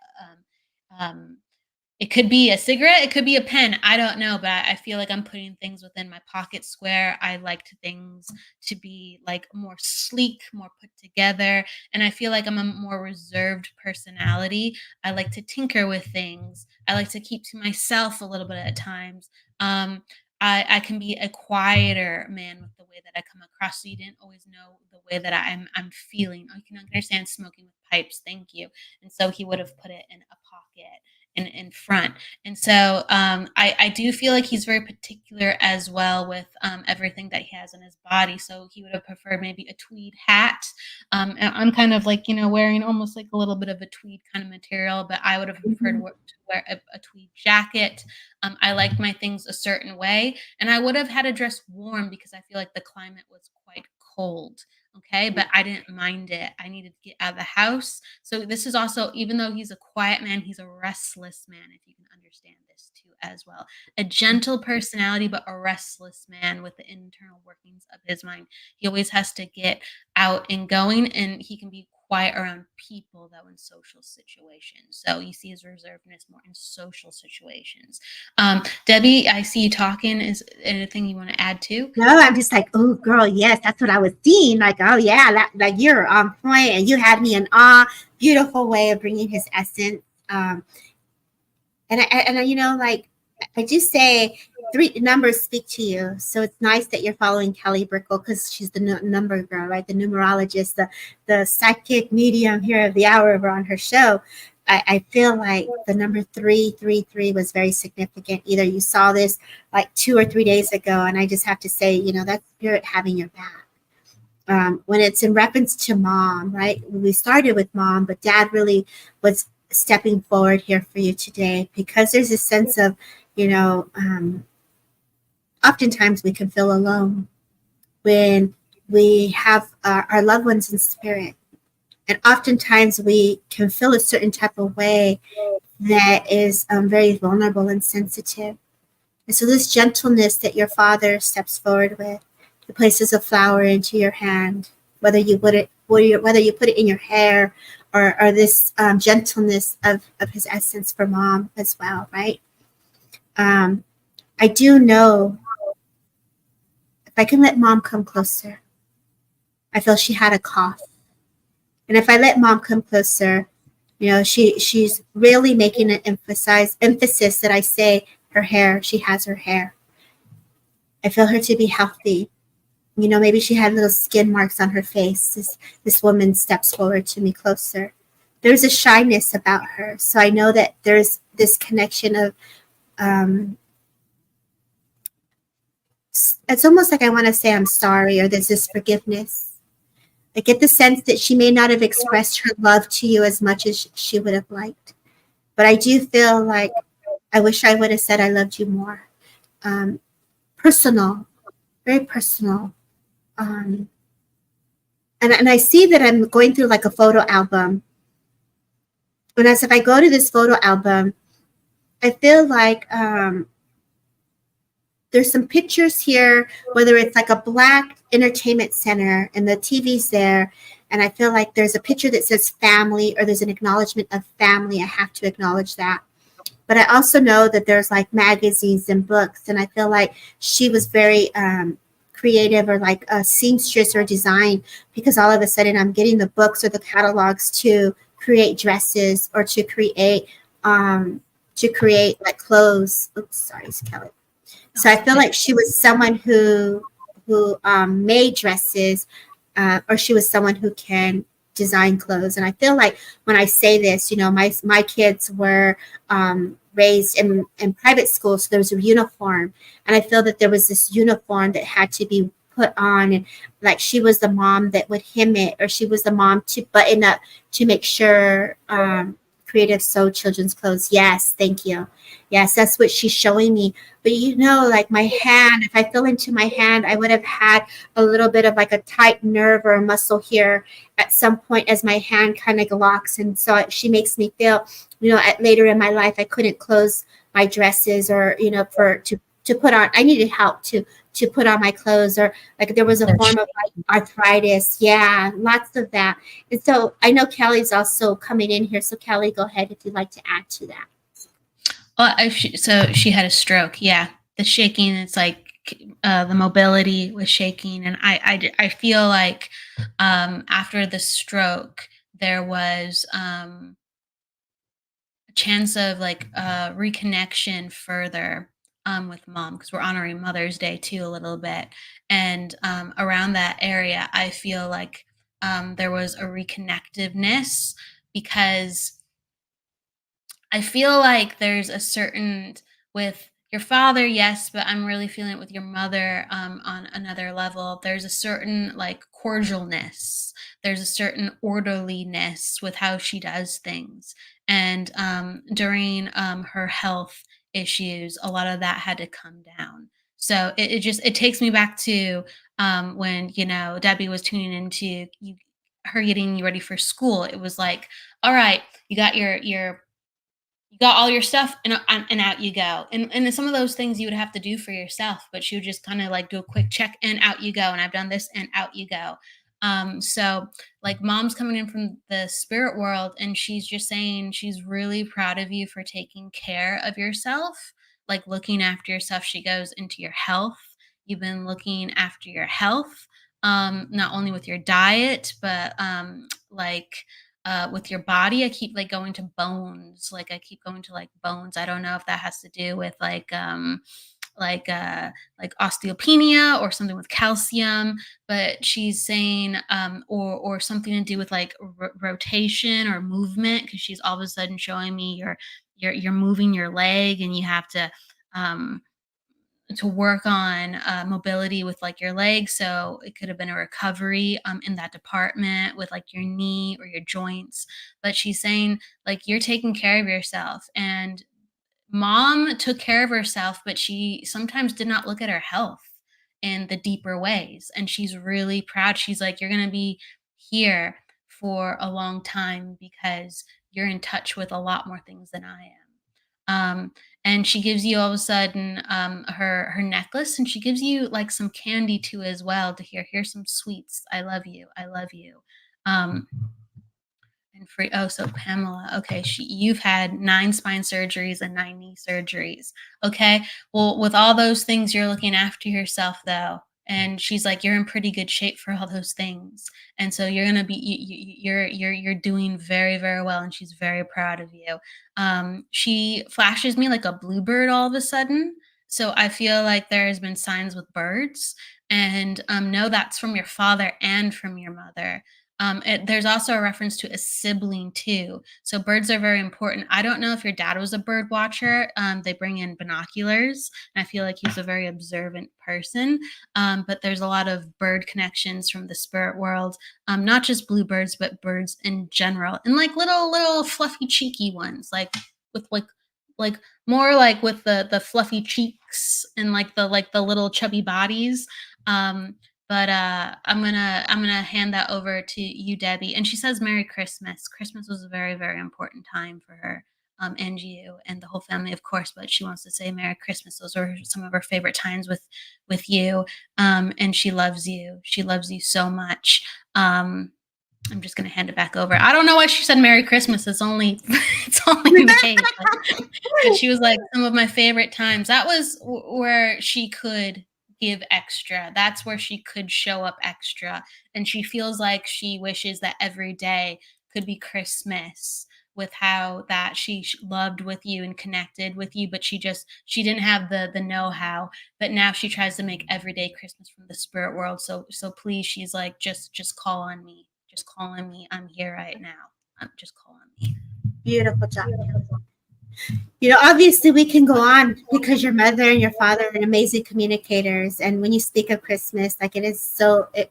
it could be a cigarette, it could be a pen. I don't know, but I feel like I'm putting things within my pocket square. I like things to be like more sleek, more put together, and I feel like I'm a more reserved personality. I like to tinker with things. I like to keep to myself a little bit at times. Um, I can be a quieter man with the way that I come across. So you didn't always know the way that I'm feeling. I can understand smoking with pipes. Thank you. And so he would have put it in a pocket in front. And so I do feel like he's very particular as well with everything that he has on his body. So he would have preferred maybe a tweed hat. And I'm kind of like, wearing almost like a little bit of a tweed kind of material, but I would have preferred to wear a tweed jacket. I like my things a certain way. And I would have had to dress warm because I feel like the climate was quite cold. Okay, but I didn't mind it. I needed to get out of the house. So this is also, even though he's a quiet man, he's a restless man, if you can understand this too as well. A gentle personality, but a restless man with the internal workings of his mind. He always has to get out and going, and he can be quiet around people though in social situations. So you see his reservedness more in social situations. Debbie, I see you talking. Is anything you want to add to? No, I'm just like, oh, girl, yes, that's what I was seeing. Like, oh, yeah, like you're on point, and you had me in awe. Beautiful way of bringing his essence. And like I do say, 3 numbers speak to you. So it's nice that you're following Kelly Brickel, because she's the number girl, right? The numerologist, the psychic medium here of the hour over on her show. I feel like the number 333 was very significant. Either you saw this like 2 or 3 days ago, and I just have to say, that's spirit having your back. When it's in reference to mom, right? We started with mom, but Dad really was stepping forward here for you today, because there's a sense of, oftentimes we can feel alone when we have our loved ones in spirit. And oftentimes we can feel a certain type of way that is very vulnerable and sensitive. And so this gentleness that your father steps forward with, he places a flower into your hand, whether you put it in your hair, or this gentleness of his essence for mom as well, right? I do know if I can let mom come closer, I feel she had a cough. And if I let mom come closer, she's really making an emphasis that I say her hair, she has her hair. I feel her to be healthy. Maybe she had little skin marks on her face. This woman steps forward to me closer. There's a shyness about her. So I know that there's this connection of, it's almost like I want to say I'm sorry, or there's this forgiveness. I get the sense that she may not have expressed her love to you as much as she would have liked. But I do feel like I wish I would have said I loved you more. Personal, very personal. And I see that I'm going through like a photo album. And as if I go to this photo album, I feel like there's some pictures here, whether it's like a black entertainment center and the TV's there. And I feel like there's a picture that says family, or there's an acknowledgement of family. I have to acknowledge that. But I also know that there's like magazines and books. And I feel like she was very creative, or like a seamstress or design, because all of a sudden I'm getting the books or the catalogs to create dresses, or to create like clothes. Oops, sorry, it's Kelly. So I feel like she was someone who made dresses, or she was someone who can design clothes. And I feel like when I say this, my kids were raised in private school, so there was a uniform, and I feel that there was this uniform that had to be put on, and like she was the mom that would hem it, or she was the mom to button up to make sure creative sew children's clothes. Yes, thank you. Yes, that's what she's showing me. But like my hand, if I fell into my hand, I would have had a little bit of like a tight nerve or a muscle here at some point as my hand kind of locks. And so she makes me feel, later in my life, I couldn't close my dresses, or, to put on, I needed help to put on my clothes, or like there was a form of like arthritis. Yeah, lots of that. And so I know Kelly's also coming in here. So Kelly, go ahead if you'd like to add to that. Well, so she had a stroke. Yeah, the shaking. It's like the mobility was shaking, and I feel like after the stroke there was a chance of like reconnection further with mom, because we're honoring Mother's Day too a little bit, and around that area I feel like there was a reconnectiveness, because I feel like there's a certain, with your father, yes, but I'm really feeling it with your mother on another level. There's a certain like cordialness. There's a certain orderliness with how she does things. And during her health issues, a lot of that had to come down. So it takes me back to when Debbie was tuning into her getting you ready for school. It was like, all right, you got you got all your stuff, and out you go. And some of those things you would have to do for yourself, but she would just kind of like do a quick check and out you go. And I've done this and out you go. So like mom's coming in from the spirit world, and she's just saying she's really proud of you for taking care of yourself, like looking after yourself. She goes into your health. You've been looking after your health, not only with your diet, but like with your body. I keep like going to bones. Like I keep going to like bones. I don't know if that has to do with like osteopenia or something with calcium, but she's saying or something to do with like rotation or movement, because she's all of a sudden showing me you're moving your leg, and you have um to work on mobility with like your legs. So it could have been a recovery in that department with like your knee or your joints. But she's saying like you're taking care of yourself, and mom took care of herself, but she sometimes did not look at her health in the deeper ways. And she's really proud. She's like, you're going to be here for a long time because you're in touch with a lot more things than I am. And she gives you all of a sudden her necklace, and she gives you like some candy too as well, to here's some sweets. I love you. I love you. Um, and free. Oh, so Pamela. Okay, you've had 9 spine surgeries and 9 knee surgeries. Okay, well, with all those things, you're looking after yourself though, and she's like, you're in pretty good shape for all those things, and so you're gonna be you're doing very, very well, and she's very proud of you. She flashes me like a bluebird all of a sudden, so I feel like there has been signs with birds, and know that's from your father and from your mother. There's also a reference to a sibling too. So birds are very important. I don't know if your dad was a bird watcher. They bring in binoculars, and I feel like he's a very observant person. But there's a lot of bird connections from the spirit world, not just bluebirds, but birds in general, and like little fluffy cheeky ones, like with like more like with the fluffy cheeks and like the little chubby bodies. But I'm gonna hand that over to you, Debbie. And she says Merry Christmas. Christmas was a very, very important time for her, and you and the whole family, of course. But she wants to say Merry Christmas. Those are some of her favorite times with you. And she loves you. She loves you so much. I'm just gonna hand it back over. I don't know why she said Merry Christmas. It's only it's only May, but she was like some of my favorite times. That was where she could give extra. That's where she could show up extra. And she feels like she wishes that every day could be Christmas, with how that she loved with you and connected with you, but she didn't have the know-how. But now she tries to make everyday Christmas from the spirit world. So please, she's like, just call on me. Just call on me. I'm here right now. Just call on me. Beautiful job. Obviously we can go on because your mother and your father are amazing communicators. And when you speak of Christmas, like it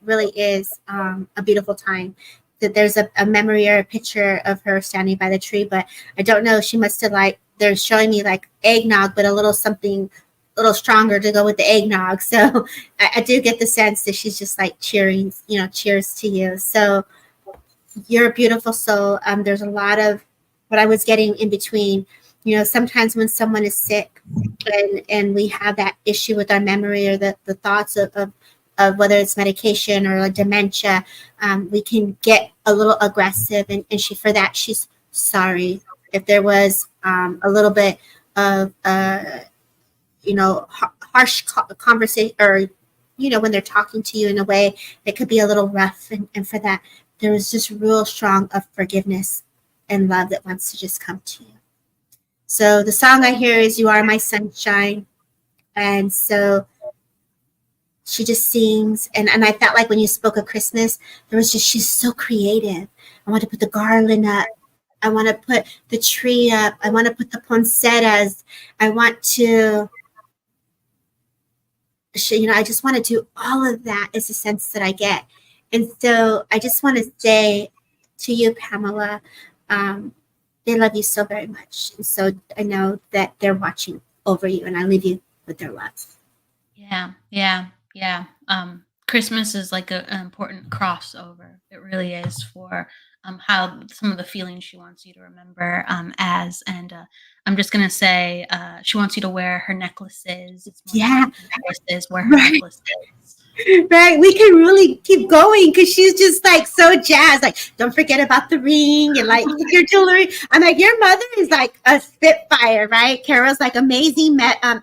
really is a beautiful time. That there's a memory or a picture of her standing by the tree, but I don't know. She must have they're showing me like eggnog, but a little something a little stronger to go with the eggnog. So I do get the sense that she's just like cheering, cheers to you. So you're a beautiful soul. There's a lot of what I was getting in between. Sometimes when someone is sick and we have that issue with our memory or the thoughts of whether it's medication or like dementia, we can get a little aggressive. And for that, she's sorry. If there was a little bit of, harsh conversation or, when they're talking to you in a way that could be a little rough. And for that, there is just real strong of forgiveness and love that wants to just come to you. So the song I hear is You Are My Sunshine. And so she just sings. And I felt like when you spoke of Christmas, she's so creative. I want to put the garland up. I want to put the tree up. I want to put the poinsettias. I want to, I just want to do all of that is the sense that I get. And so I just want to say to you, Pamela, they love you so very much. And so I know that they're watching over you, and I leave you with their love. Yeah. Christmas is like an important crossover. It really is for how some of the feelings she wants you to remember as. And I'm just going to say she wants you to wear her necklaces. Wear her necklaces. Right, we can really keep going because she's just like so jazzed. Like, don't forget about the ring and like your jewelry. I'm like, your mother is like a spitfire, right? Carol's like amazing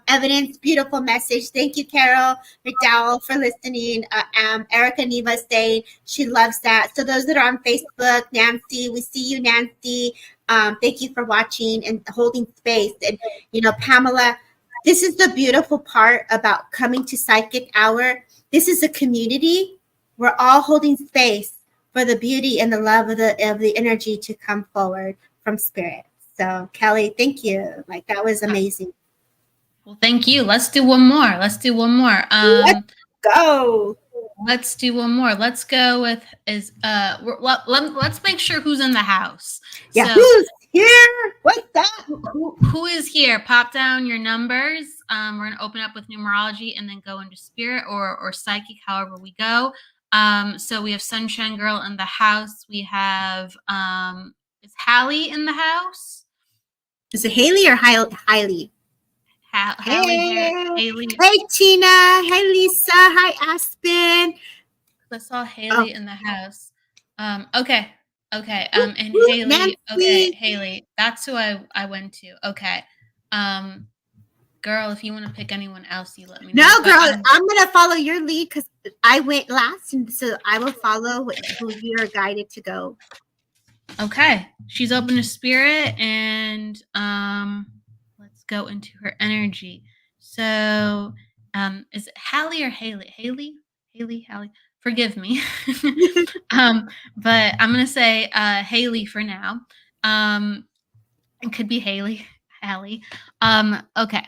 evidence, beautiful message. Thank you, Carol McDowell, for listening. Erica Neva saying she loves that. So those that are on Facebook, Nancy, we see you, Nancy. Thank you for watching and holding space. And Pamela, this is the beautiful part about coming to Psychic Hour. This is a community. We're all holding space for the beauty and the love of the energy to come forward from spirit. So Kelly, thank you. Like, that was amazing. Well, thank you. Let's do one more. Let's go. Let's do one more. Let's go with let's make sure who's in the house. Yeah, so, who's here? What's that? Who is here? Pop down your numbers. We're gonna open up with numerology and then go into spirit or psychic, however we go. So we have Sunshine Girl in the house. We have is Hallie in the house? Is it Haley or Hailey? Haley. Hey Tina. Hey Lisa. Hi Aspen. I saw Haley in the house. Okay. And Haley. Nancy. Okay, Haley. That's who I went to. Okay. girl, if you want to pick anyone else, you let me know. No, But girl, I'm gonna follow your lead because I went last, and so I will follow who you're guided to go. Okay, she's open to spirit, and let's go into her energy. So, is it Hallie or Haley? Haley. Forgive me. But I'm gonna say Haley for now. It could be Hallie. Okay.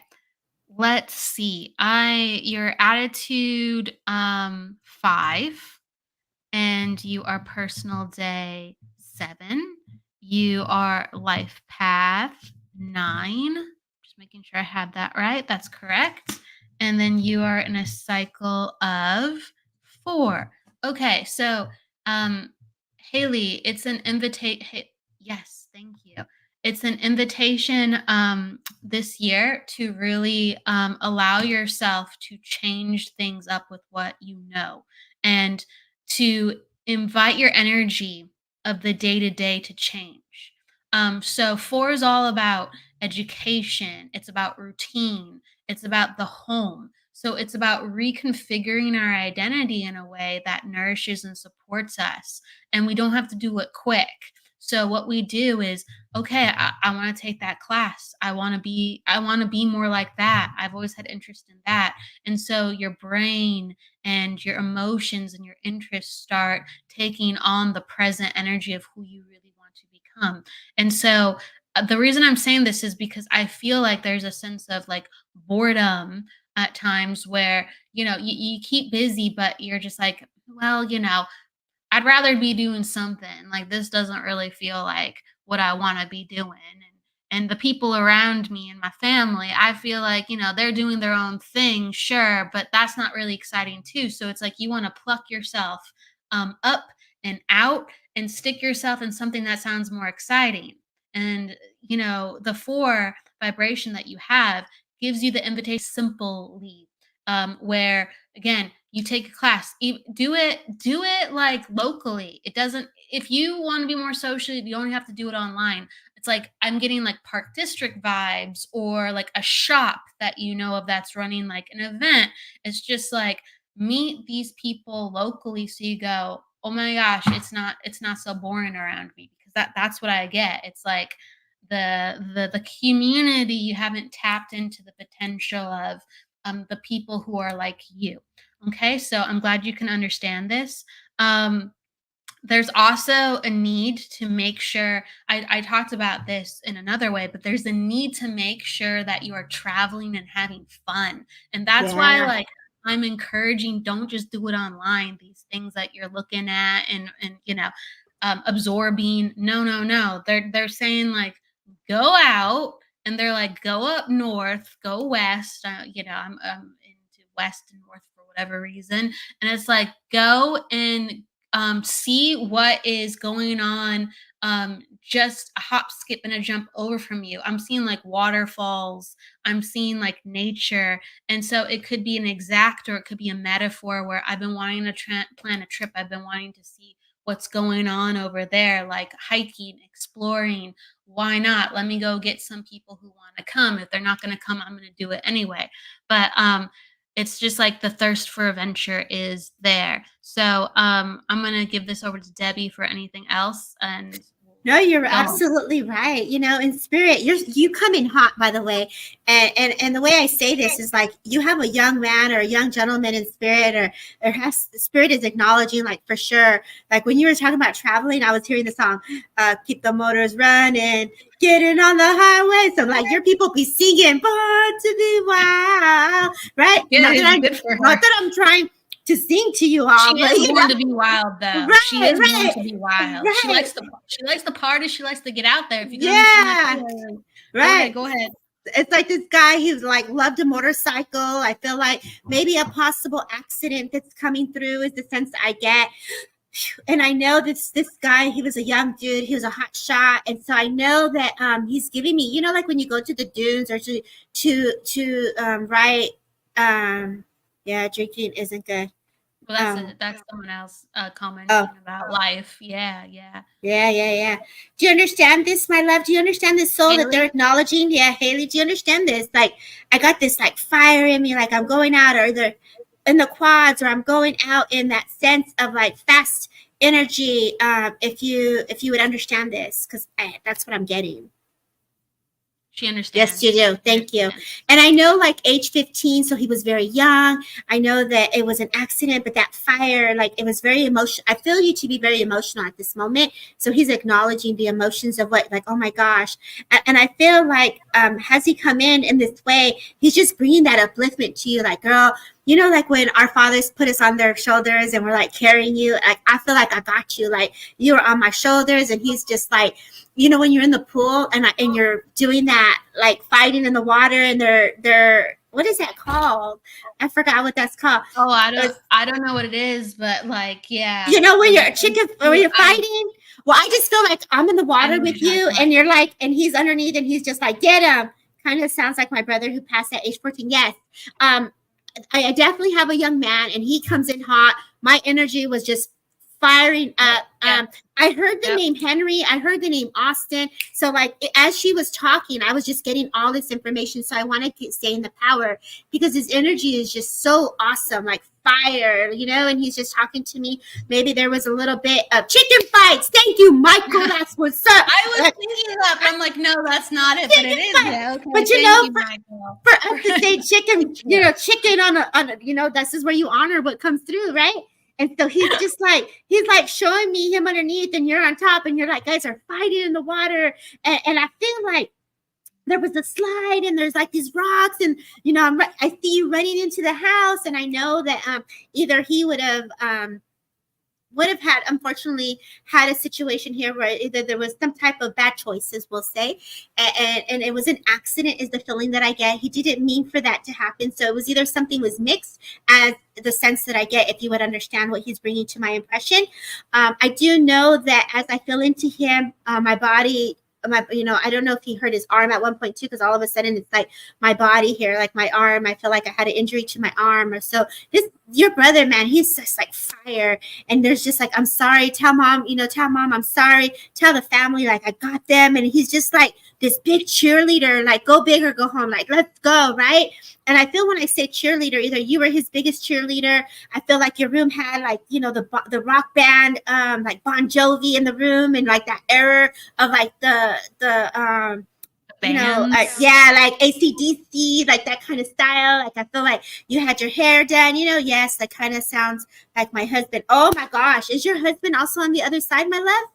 Let's see. Your attitude 5, and you are personal day 7. You are life path 9. Just making sure I have that right. That's correct. And then you are in a cycle of 4. Okay, so Haley, it's an invitation. Yes, thank you. It's an invitation this year to really allow yourself to change things up with what you know, and to invite your energy of the day to day to change. So 4 is all about education. It's about routine. It's about the home. So it's about reconfiguring our identity in a way that nourishes and supports us. And we don't have to do it quick. So what we do is, okay, I want to take that class. I want to be more like that. I've always had interest in that. And so your brain and your emotions and your interests start taking on the present energy of who you really want to become. And so the reason I'm saying this is because I feel like there's a sense of like boredom at times where, you keep busy, but you're just like, well, I'd rather be doing something. Like, this doesn't really feel like what I want to be doing. And the people around me and my family, I feel like, they're doing their own thing, sure, but that's not really exciting too. So it's like you want to pluck yourself up and out and stick yourself in something that sounds more exciting. And, the 4 vibration that you have gives you the invitation simple lead, where again, you take a class, do it like locally. It doesn't, if you want to be more social, you don't have to do it online. It's like I'm getting like Park District vibes, or like a shop that of that's running like an event. It's just like meet these people locally, so you go, oh my gosh, it's not so boring around me, because that's what I get. It's like the community. You haven't tapped into the potential of the people who are like you. Okay, so I'm glad you can understand this. There's also a need to make sure, I talked about this in another way, but there's a need to make sure that you are traveling and having fun. And that's why, like, I'm encouraging, don't just do it online. These things that you're looking at and absorbing. No. They're saying like, go out, and they're like, go up north, go west. I'm into west and north for whatever reason. And it's like, go and see what is going on, just a hop, skip, and a jump over from you. I'm seeing like waterfalls. I'm seeing like nature. And so it could be an exact, or it could be a metaphor, where I've been wanting to plan a trip. I've been wanting to see what's going on over there, like hiking, exploring. Why not? Let me go get some people who want to come. If they're not going to come, I'm going to do it anyway. But it's just like the thirst for adventure is there. So I'm going to give this over to Debbie for anything else. And no, you're absolutely right. In spirit, you come in hot, by the way. And the way I say this is like, you have a young man or a young gentleman in spirit, or has spirit is acknowledging, like, for sure. Like when you were talking about traveling, I was hearing the song, keep the motors running, getting on the highway. So like your people be singing, born to be wild, right? Yeah, not that I'm trying to sing to you all. She is born to be wild, though. Right, she is born to be wild. Right. She likes the party. She likes to get out there. If you right. Go ahead. It's like this guy who's like loved a motorcycle. I feel like maybe a possible accident that's coming through is the sense I get. And I know this guy, he was a young dude, he was a hot shot, and so I know that he's giving me, like when you go to the dunes or to write, drinking isn't good. Well, that's someone else commenting Oh, about life. Yeah, yeah. yeah. Do you understand this, my love? Do you understand this soul that they're Haley? acknowledging? Yeah, Haley, do you understand this? Like, I got this like fire in me, like I'm going out, or they're in the quads, or I'm going out in that sense of like fast energy. If you would understand this, because that's what I'm getting. She Yes, understands. you do. Thank you. And I know like age 15, so he was very young. I know that it was an accident, but that fire, like it was very emotional. I feel you to be very emotional at this moment. So he's acknowledging the emotions of what, like, oh my gosh. And I feel like has he come in this way, he's just bringing that upliftment to you, like, girl, you know, like when our fathers put us on their shoulders and we're like carrying you, like, I feel like I got you, like you were on my shoulders, and he's just like, you know, when you're in the pool and you're doing that, like fighting in the water, and they're what is that called? I forgot what that's called. Oh, I don't know what it is, but like, yeah. You know, when you're when you're fighting. Well, I just feel like I'm in the water with you, and you're like, and he's underneath, and he's just like, get him. Kind of sounds like my brother who passed at age 14. Yes. I definitely have a young man, and he comes in hot. My energy was just firing up. I heard the name Henry. I heard the name Austin. So like as she was talking, I was just getting all this information. So I want to keep saying the power, because his energy is just so awesome, like fire, you know, and he's just talking to me. Maybe there was a little bit of chicken fights. Thank you, Michael. That's what's up. I was thinking that, but I'm like, no, that's not it. But it is. Yeah, okay. But you know, for us to say chicken, you know, chicken on a, you know, this is where you honor what comes through, right? And so he's just like, he's like showing me him underneath, and you're on top, and you're like, guys are fighting in the water. And I feel like there was a slide, and there's like these rocks, and, you know, I see you running into the house, and I know that either he would have had, unfortunately, had a situation here where either there was some type of bad choices, we'll say, and it was an accident is the feeling that I get. He didn't mean for that to happen. So it was either something was mixed, as the sense that I get, if you would understand what he's bringing to my impression. I do know that as I feel into him, my body, you know, I don't know if he hurt his arm at one point too, because all of a sudden it's like my body here, like my arm, I feel like I had an injury to my arm or so. Your brother, man, he's just like fire. And there's just like, I'm sorry, tell mom, I'm sorry, tell the family, like I got them. And he's just like this big cheerleader, like go big or go home, like let's go, right? And I feel when I say cheerleader, either you were his biggest cheerleader. I feel like your room had like, you know, the rock band, like Bon Jovi in the room, and like that era of like the you know, like AC/DC, like that kind of style. Like I feel like you had your hair done, you know. Yes, that kind of sounds like my husband. Oh my gosh, is your husband also on the other side, my love?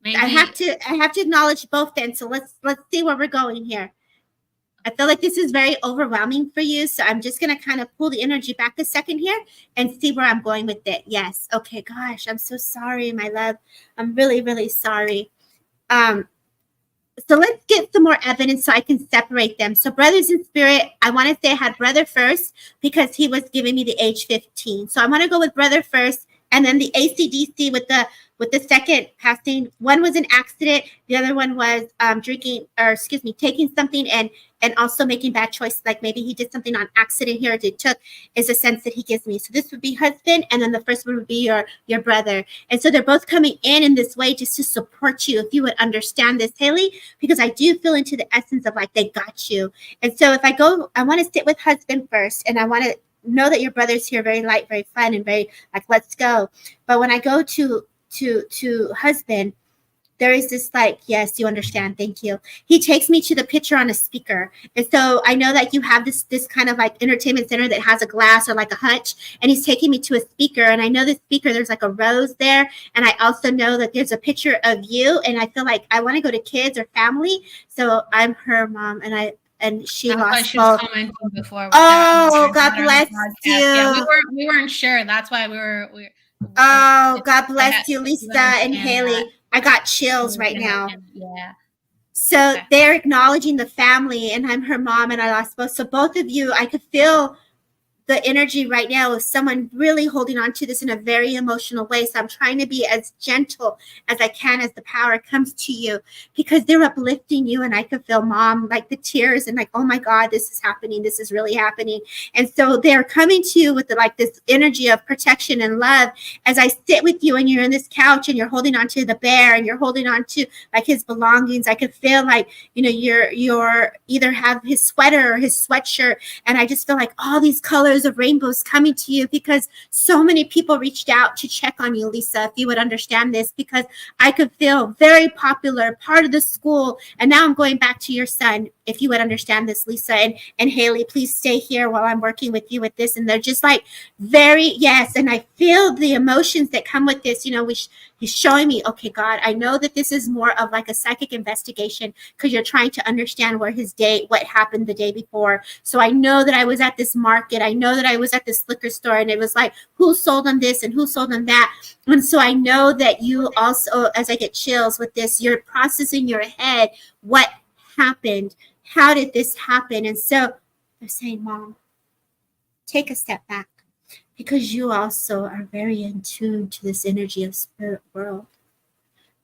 Maybe. I have to acknowledge both then. So let's see where we're going here. I feel like this is very overwhelming for you. So I'm just going to kind of pull the energy back a second here and see where I'm going with it. Yes. Okay. Gosh, I'm so sorry, my love. I'm really, really sorry. So let's get some more evidence so I can separate them. So brothers in spirit, I want to say I had brother first because he was giving me the age 15. So I want to go with brother first, and then the AC/DC with the second passing. One was an accident. The other one was taking something and also making bad choices. Like maybe he did something on accident here. It took is a sense that he gives me. So this would be husband, and then the first one would be your brother. And so they're both coming in this way just to support you, if you would understand this, Haley, because I do feel into the essence of like they got you. And so if I want to sit with husband first, and I want to know that your brother's here, very light, very fun, and very like let's go. But when I go to husband, there is this like, yes, you understand, thank you. He takes me to the picture on a speaker. And so I know that you have this kind of like entertainment center that has a glass or like a hutch, and he's taking me to a speaker. And I know the speaker, there's like a rose there. And I also know that there's a picture of you. And I feel like I want to go to kids or family. So I'm her mom, and she lost she was commenting before. Oh, God bless you. Yeah, we weren't sure. That's why we were. Oh, God bless you, Lisa and Haley. I got chills right now. Yeah. So they're acknowledging the family, and I'm her mom, and I lost both. So both of you, I could feel the energy right now is someone really holding on to this in a very emotional way. So I'm trying to be as gentle as I can as the power comes to you, because they're uplifting you. And I could feel, Mom, like the tears and like, oh my God, this is happening. This is really happening. And so they're coming to you with like this energy of protection and love. As I sit with you and you're in this couch and you're holding on to the bear and you're holding on to like his belongings, I could feel like, you're either have his sweater or his sweatshirt. And I just feel like all these colors of rainbows coming to you, because so many people reached out to check on you, Lisa, if you would understand this, because I could feel very popular, part of the school. And now I'm going back to your son, if you would understand this, Lisa. And Haley, please stay here while I'm working with you with this. And they're just like very, yes. And I feel the emotions that come with this. He's showing me, okay, God, I know that this is more of like a psychic investigation, because you're trying to understand what happened the day before. So I know that I was at this market. I know that I was at this liquor store, and it was like, who sold on this and who sold on that. And so I know that you also, as I get chills with this, you're processing your head, what happened? How did this happen? And so they're saying, Mom, take a step back, because you also are very in tune to this energy of spirit world.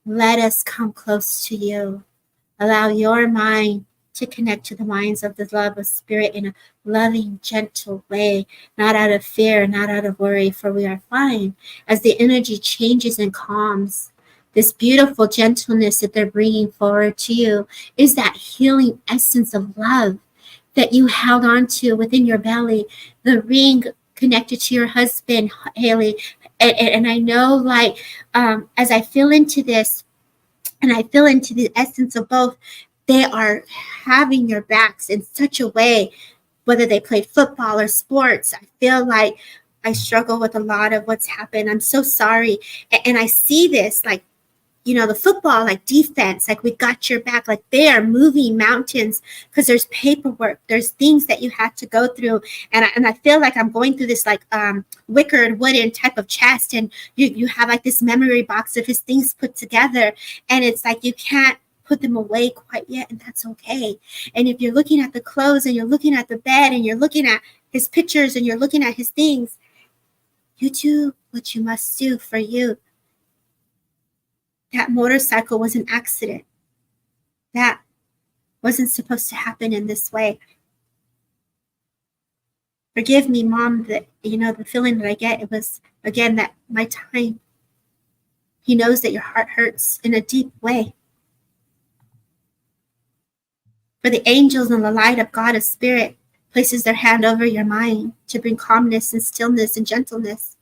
Let us come close to you. Allow your mind to connect to the minds of the love of spirit in a loving, gentle way, not out of fear, not out of worry, for we are fine. As the energy changes and calms, this beautiful gentleness that they're bringing forward to you is that healing essence of love that you held on to within your belly, the ring connected to your husband, Haley. And I know, like, as I feel into this, and I feel into the essence of both, they are having your backs in such a way, whether they played football or sports. I feel like I struggle with a lot of what's happened. I'm so sorry. And I see this, like, the football, like defense, like we got your back, like they are moving mountains, because there's paperwork, there's things that you have to go through. And I feel like I'm going through this like wicker and wooden type of chest, and you have like this memory box of his things put together, and it's like you can't put them away quite yet, and that's okay. And if you're looking at the clothes and you're looking at the bed and you're looking at his pictures and you're looking at his things, you do what you must do for you. That motorcycle was an accident. That wasn't supposed to happen in this way. Forgive me, Mom, that, the feeling that I get, it was, again, that my time. He knows that your heart hurts in a deep way. For the angels and the light of God of spirit places their hand over your mind to bring calmness and stillness and gentleness,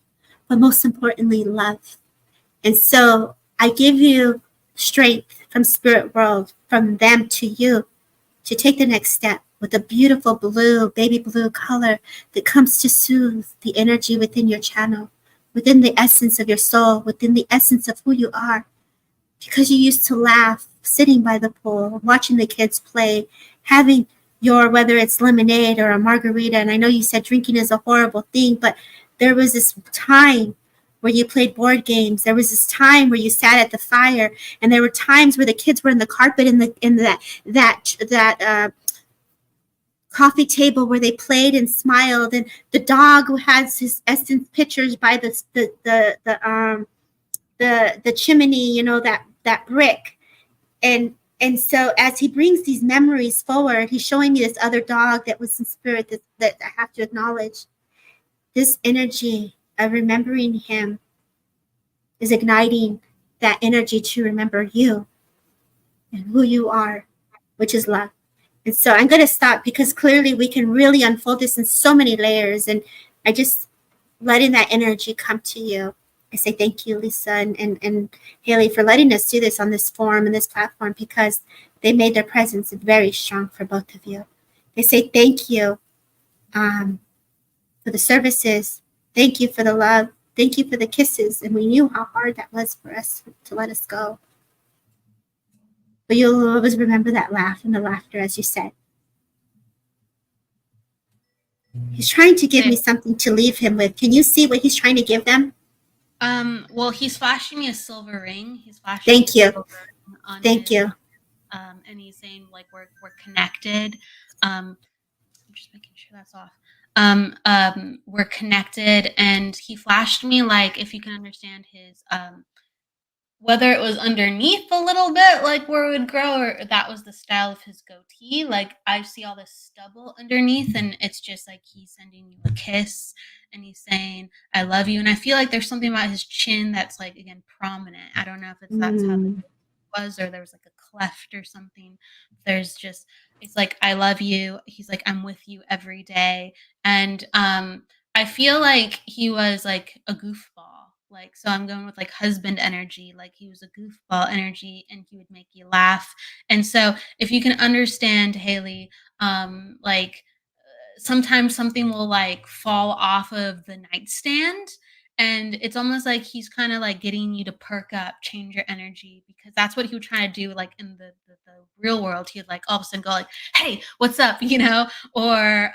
but most importantly, love. And so I give you strength from spirit world, from them to you, to take the next step with a beautiful blue, baby blue color that comes to soothe the energy within your channel, within the essence of your soul, within the essence of who you are. Because you used to laugh sitting by the pool, watching the kids play, having your, whether it's lemonade or a margarita. And I know you said drinking is a horrible thing, but there was this time where you played board games. There was this time where you sat at the fire, and there were times where the kids were in the carpet in that coffee table where they played and smiled, and the dog who has his essence pictures by the chimney, that brick, and so as he brings these memories forward, he's showing me this other dog that was in spirit that I have to acknowledge. This energy of remembering him is igniting that energy to remember you and who you are, which is love. And so I'm going to stop, because clearly we can really unfold this in so many layers. And I just letting that energy come to you. I say thank you, Lisa and Haley, for letting us do this on this forum and this platform, because they made their presence very strong for both of you. They say thank you for the services. Thank you for the love. Thank you for the kisses. And we knew how hard that was for us to let us go. But you'll always remember that laugh and the laughter, as you said. He's trying to give me something to leave him with. Can you see what he's trying to give them? Well, he's flashing me a silver ring. He's flashing. Thank you. Thank you. And he's saying, like, we're connected. I'm just making sure that's off. were connected, and he flashed me like, if you can understand his whether it was underneath a little bit, like where it would grow, or that was the style of his goatee. Like I see all this stubble underneath, and it's just like he's sending you a kiss and he's saying, I love you. And I feel like there's something about his chin that's like, again, prominent. I don't know if it's that's how the Mm. was, or there was like a cleft or something. There's just, it's like, I love you. He's like, I'm with you every day. And I feel like he was like a goofball. Like, so I'm going with like husband energy. Like he was a goofball energy and he would make you laugh. And so if you can understand, Haley, like sometimes something will like fall off of the nightstand, and it's almost like he's kind of like getting you to perk up, change your energy, because that's what he would try to do. Like in the real world, he would like all of a sudden go like, hey, what's up, or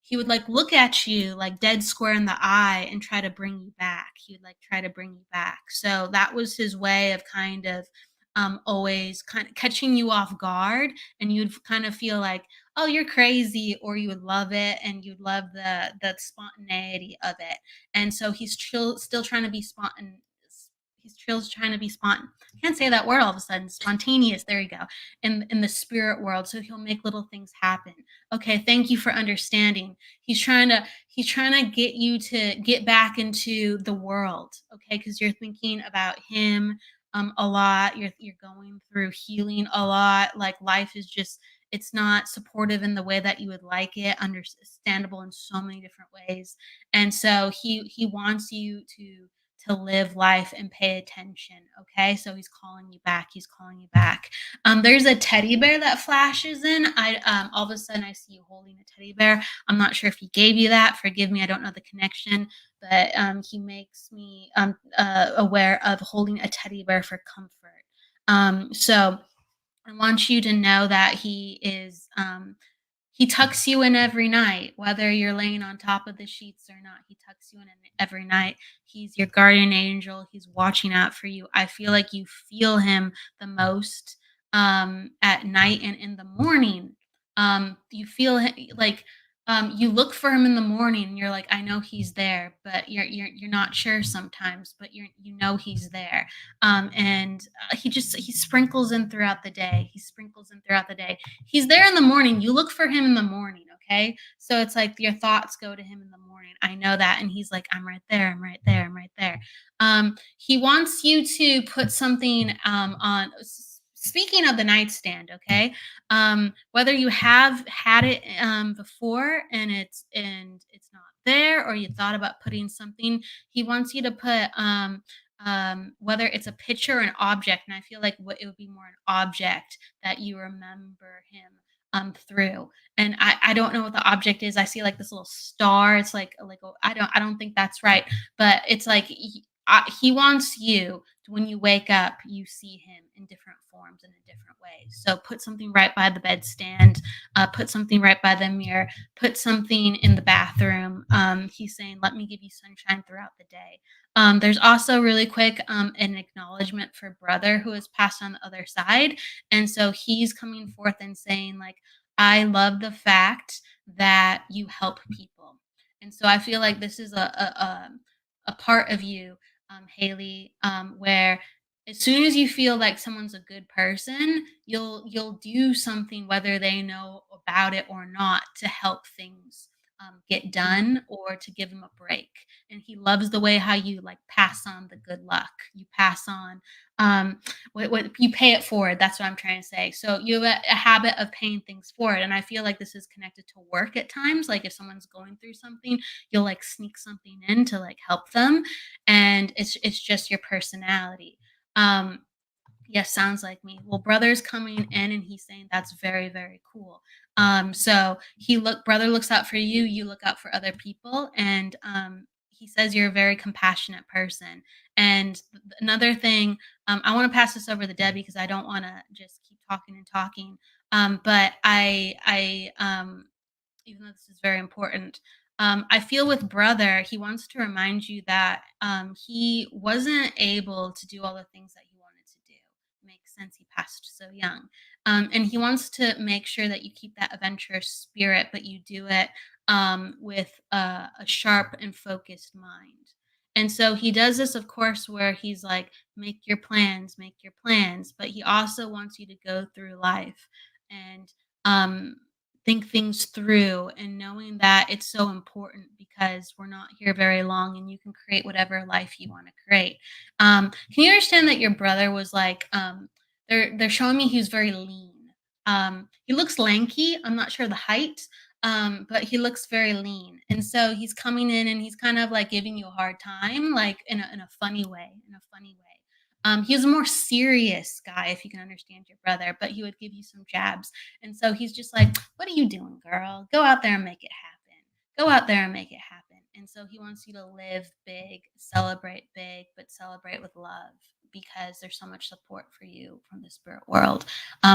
he would like look at you like dead square in the eye and try to bring you back. He would like try to bring you back. So that was his way of kind of always kind of catching you off guard, and you'd kind of feel like, oh, you're crazy, or you would love it, and you'd love the spontaneity of it. And so he's still trying to be spontaneous. He's still trying to be I can't say that word all of a sudden. Spontaneous. There you go. In the spirit world, so he'll make little things happen. Okay, thank you for understanding. He's trying to get you to get back into the world. Okay, because you're thinking about him a lot. You're going through healing a lot. Like life is just, it's not supportive in the way that you would like it, understandable in so many different ways. And so he wants you to live life and pay attention. Okay, so he's calling you back. He's calling you back. There's a teddy bear that flashes in. I all of a sudden I see you holding a teddy bear. I'm not sure if he gave you that. Forgive me, I don't know the connection, but he makes me aware of holding a teddy bear for comfort. So I want you to know that he tucks you in every night, whether you're laying on top of the sheets or not. He tucks you in every night. He's your guardian angel. He's watching out for you. I feel like you feel him the most at night and in the morning. You feel like you look for him in the morning, and you're like, I know he's there, but you're not sure sometimes, but you know he's there. And he sprinkles in throughout the day. He sprinkles in throughout the day. He's there in the morning. You look for him in the morning, okay? So it's like your thoughts go to him in the morning. I know that. And he's like, I'm right there. I'm right there. I'm right there. He wants you to put something on. Speaking of the nightstand, okay? Whether you have had it before and it's not there, or you thought about putting something, he wants you to put whether it's a picture or an object. And I feel like it would be more an object that you remember him through. And I don't know what the object is. I see like this little star. It's I don't think that's right, but it's like he wants you to, when you wake up, you see him in different forms and in different ways. So put something right by the bedstand, put something right by the mirror, put something in the bathroom. He's saying, let me give you sunshine throughout the day. There's also really quick an acknowledgement for brother who has passed on the other side. And so he's coming forth and saying, like, I love the fact that you help people. And so I feel like this is a part of you, Haley, where as soon as you feel like someone's a good person, you'll do something, whether they know about it or not, to help things get done, or to give them a break. And he loves the way how you like pass on the good luck. You pass on what you pay it forward. That's what I'm trying to say. So you have a habit of paying things forward, and I feel like this is connected to work at times. Like if someone's going through something, you'll like sneak something in to like help them, and it's just your personality. Um, Yes, sounds like me. Well, brother's coming in and he's saying that's very, very cool. So brother looks out for you, you look out for other people, and he says you're a very compassionate person. And another thing, I want to pass this over to Debbie because I don't want to just keep talking and talking. But even though this is very important, I feel with brother, he wants to remind you that he wasn't able to do all the things that he wanted to do. Makes sense. He passed so young. And he wants to make sure that you keep that adventurous spirit, but you do it with a sharp and focused mind. And so he does this, of course, where he's like, make your plans, but he also wants you to go through life and um, think things through, and knowing that it's so important because we're not here very long and you can create whatever life you want to create. Can you understand that your brother was like, they're showing me he's very lean. He looks lanky. I'm not sure the height, but he looks very lean. And so he's coming in and he's kind of like giving you a hard time, like in a funny way, He's a more serious guy, if you can understand your brother, but he would give you some jabs. And so he's just like, what are you doing, girl? Go out there and make it happen. Go out there and make it happen. And so he wants you to live big, but celebrate with love, because there's so much support for you from the spirit world.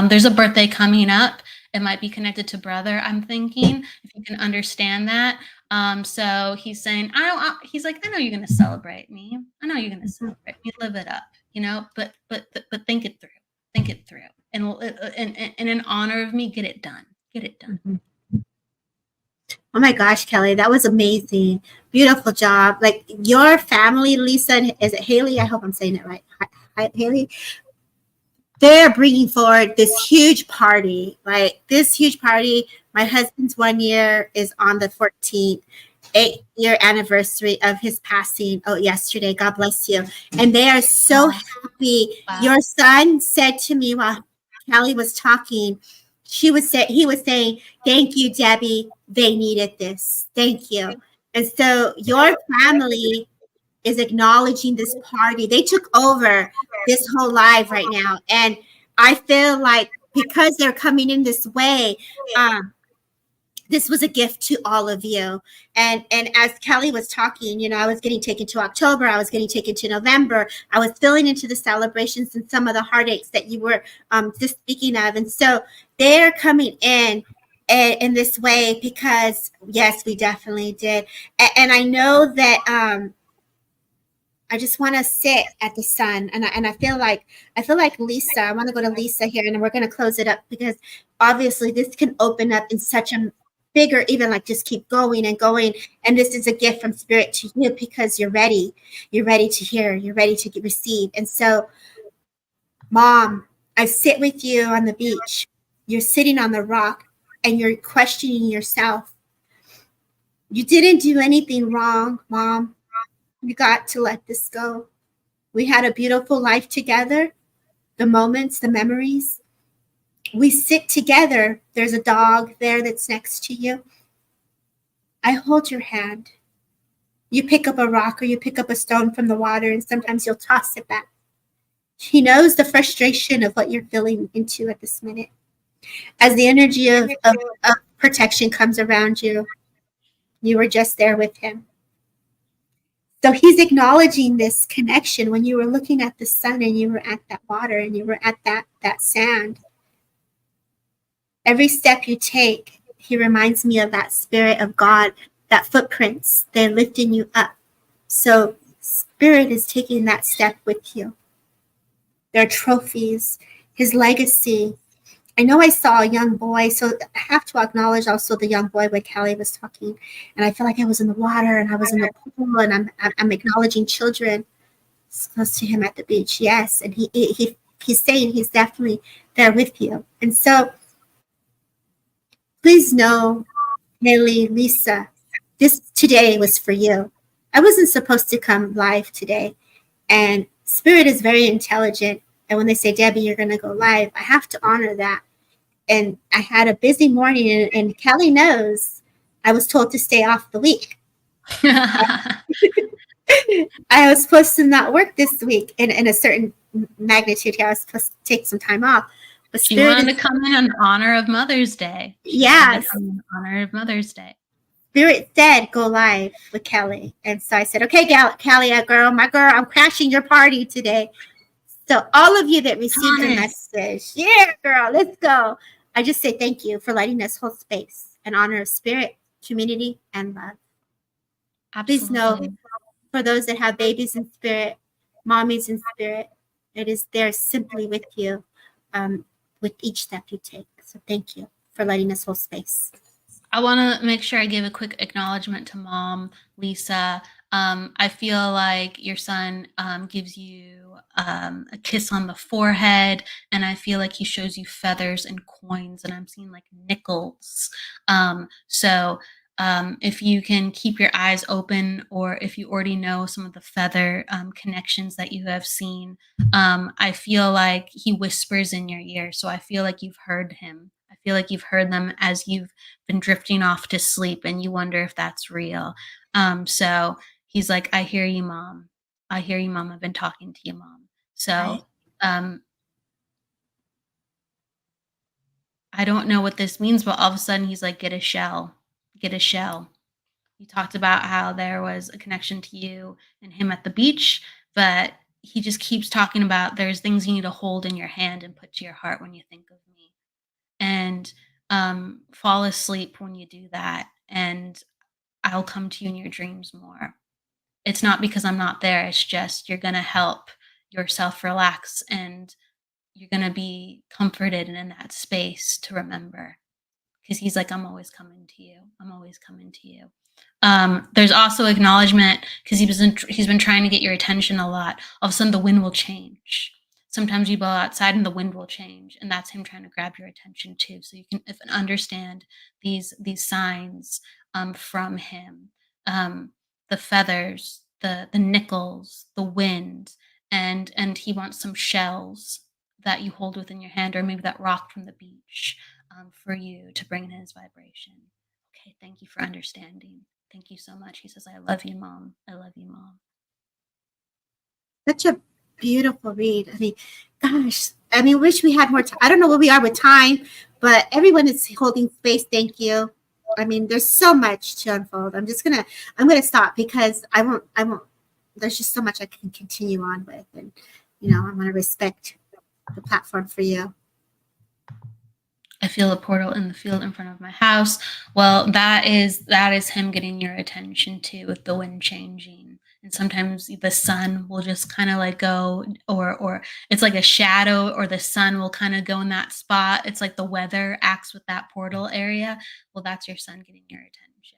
There's a birthday coming up. It might be connected to brother, I'm thinking, if you can understand that. So he's saying, he's like, I know you're going to celebrate me. I know you're going to celebrate me. Live it up, but think it through. And in honor of me, get it done. Oh my gosh, Kelly, that was amazing. Beautiful job. Like your family, Lisa, is it Haley? I hope I'm saying it right. Hi, Haley. They're bringing forward this huge party, like this huge party. My husband's 1 year is on the 14th, 8-year anniversary of his passing. Oh, yesterday. God bless you. And they are so happy. Wow. Your son said to me while Kelly was talking, he was saying, thank you, Debbie. They needed this. Thank you. And so your family is acknowledging this party. They took over this whole live right now. And I feel like because they're coming in this way, this was a gift to all of you. And as Kelly was talking, I was getting taken to October. I was getting taken to November. I was filling into the celebrations and some of the heartaches that you were just speaking of. And so they're coming in this way because, yes, we definitely did. And I know that I just want to sit at the sun, and I feel like Lisa. I want to go to Lisa here, and then we're going to close it up because obviously this can open up in such a bigger, even like just keep going and going. And this is a gift from Spirit to you because you're ready. You're ready to hear. You're ready to receive. And so, Mom, I sit with you on the beach. You're sitting on the rock, and you're questioning yourself. You didn't do anything wrong, Mom. You got to let this go. We had a beautiful life together, the moments, the memories. We sit together. There's a dog there that's next to you. I hold your hand. You pick up a rock or you pick up a stone from the water, and sometimes you'll toss it back. He knows the frustration of what you're feeling into at this minute. As the energy of protection comes around you, you were just there with him. So he's acknowledging this connection when you were looking at the sun and you were at that water and you were at that sand. Every step you take, he reminds me of that Spirit of God, that footprints, they're lifting you up. So Spirit is taking that step with you. There are trophies, his legacy. I know I saw a young boy, so I have to acknowledge also the young boy when Kelly was talking. And I feel like I was in the water and I was in the pool, and I'm acknowledging children close to him at the beach. Yes, and he's saying he's definitely there with you. And so please know, Haley, Lisa, this today was for you. I wasn't supposed to come live today. And Spirit is very intelligent. And when they say, Debbie, you're going to go live, I have to honor that. And I had a busy morning, and Kelly knows I was told to stay off the week. I was supposed to not work this week in a certain magnitude here. I was supposed to take some time off. But she wanted to come in honor of Mother's Day. Yes. In honor of Mother's Day. Spirit said, go live with Kelly. And so I said, okay, Kelly, my girl, I'm crashing your party today. So all of you that received the message, yeah, girl, let's go. I just say thank you for letting us hold space in honor of Spirit, community, and love. Absolutely. Please know, for those that have babies in Spirit, mommies in Spirit, it is there simply with you. with each step you take. So thank you for letting us hold space. I want to make sure I give a quick acknowledgement to Mom, Lisa. I feel like your son gives you a kiss on the forehead, and I feel like he shows you feathers and coins, and I'm seeing like nickels. So if you can keep your eyes open, or if you already know some of the feather connections that you have seen, I feel like he whispers in your ear. So I feel like you've heard him. I feel like you've heard them as you've been drifting off to sleep, and you wonder if that's real. So he's like, I hear you, Mom. I hear you, Mom. I've been talking to you, Mom. So I don't know what this means, but all of a sudden he's like, get a shell. Get a shell. You talked about how there was a connection to you and him at the beach, but he just keeps talking about there's things you need to hold in your hand and put to your heart when you think of me. And fall asleep when you do that, and I'll come to you in your dreams more. It's not because I'm not there. It's just you're going to help yourself relax, and you're going to be comforted and in that space to remember. Because he's like, I'm always coming to you. I'm always coming to you. There's also acknowledgement because he's been trying to get your attention a lot. All of a sudden, the wind will change. Sometimes you go outside and the wind will change, and that's him trying to grab your attention too. So you can understand these signs from him. The feathers, the nickels, the wind, and he wants some shells that you hold within your hand, or maybe that rock from the beach for you to bring in his vibration. Okay, thank you for understanding. Thank you so much. He says, I love you, Mom. I love you, Mom. Such a beautiful read. I mean, gosh, wish we had more time. I don't know where we are with time, but everyone is holding space. Thank you. There's so much to unfold. I'm gonna stop because I won't, there's just so much I can continue on with. And, I want to respect the platform for you. I feel a portal in the field in front of my house. Well, that is him getting your attention too, with the wind changing. And sometimes the sun will just kind of like go, or it's like a shadow, or the sun will kind of go in that spot. It's like the weather acts with that portal area. Well, that's your son getting your attention,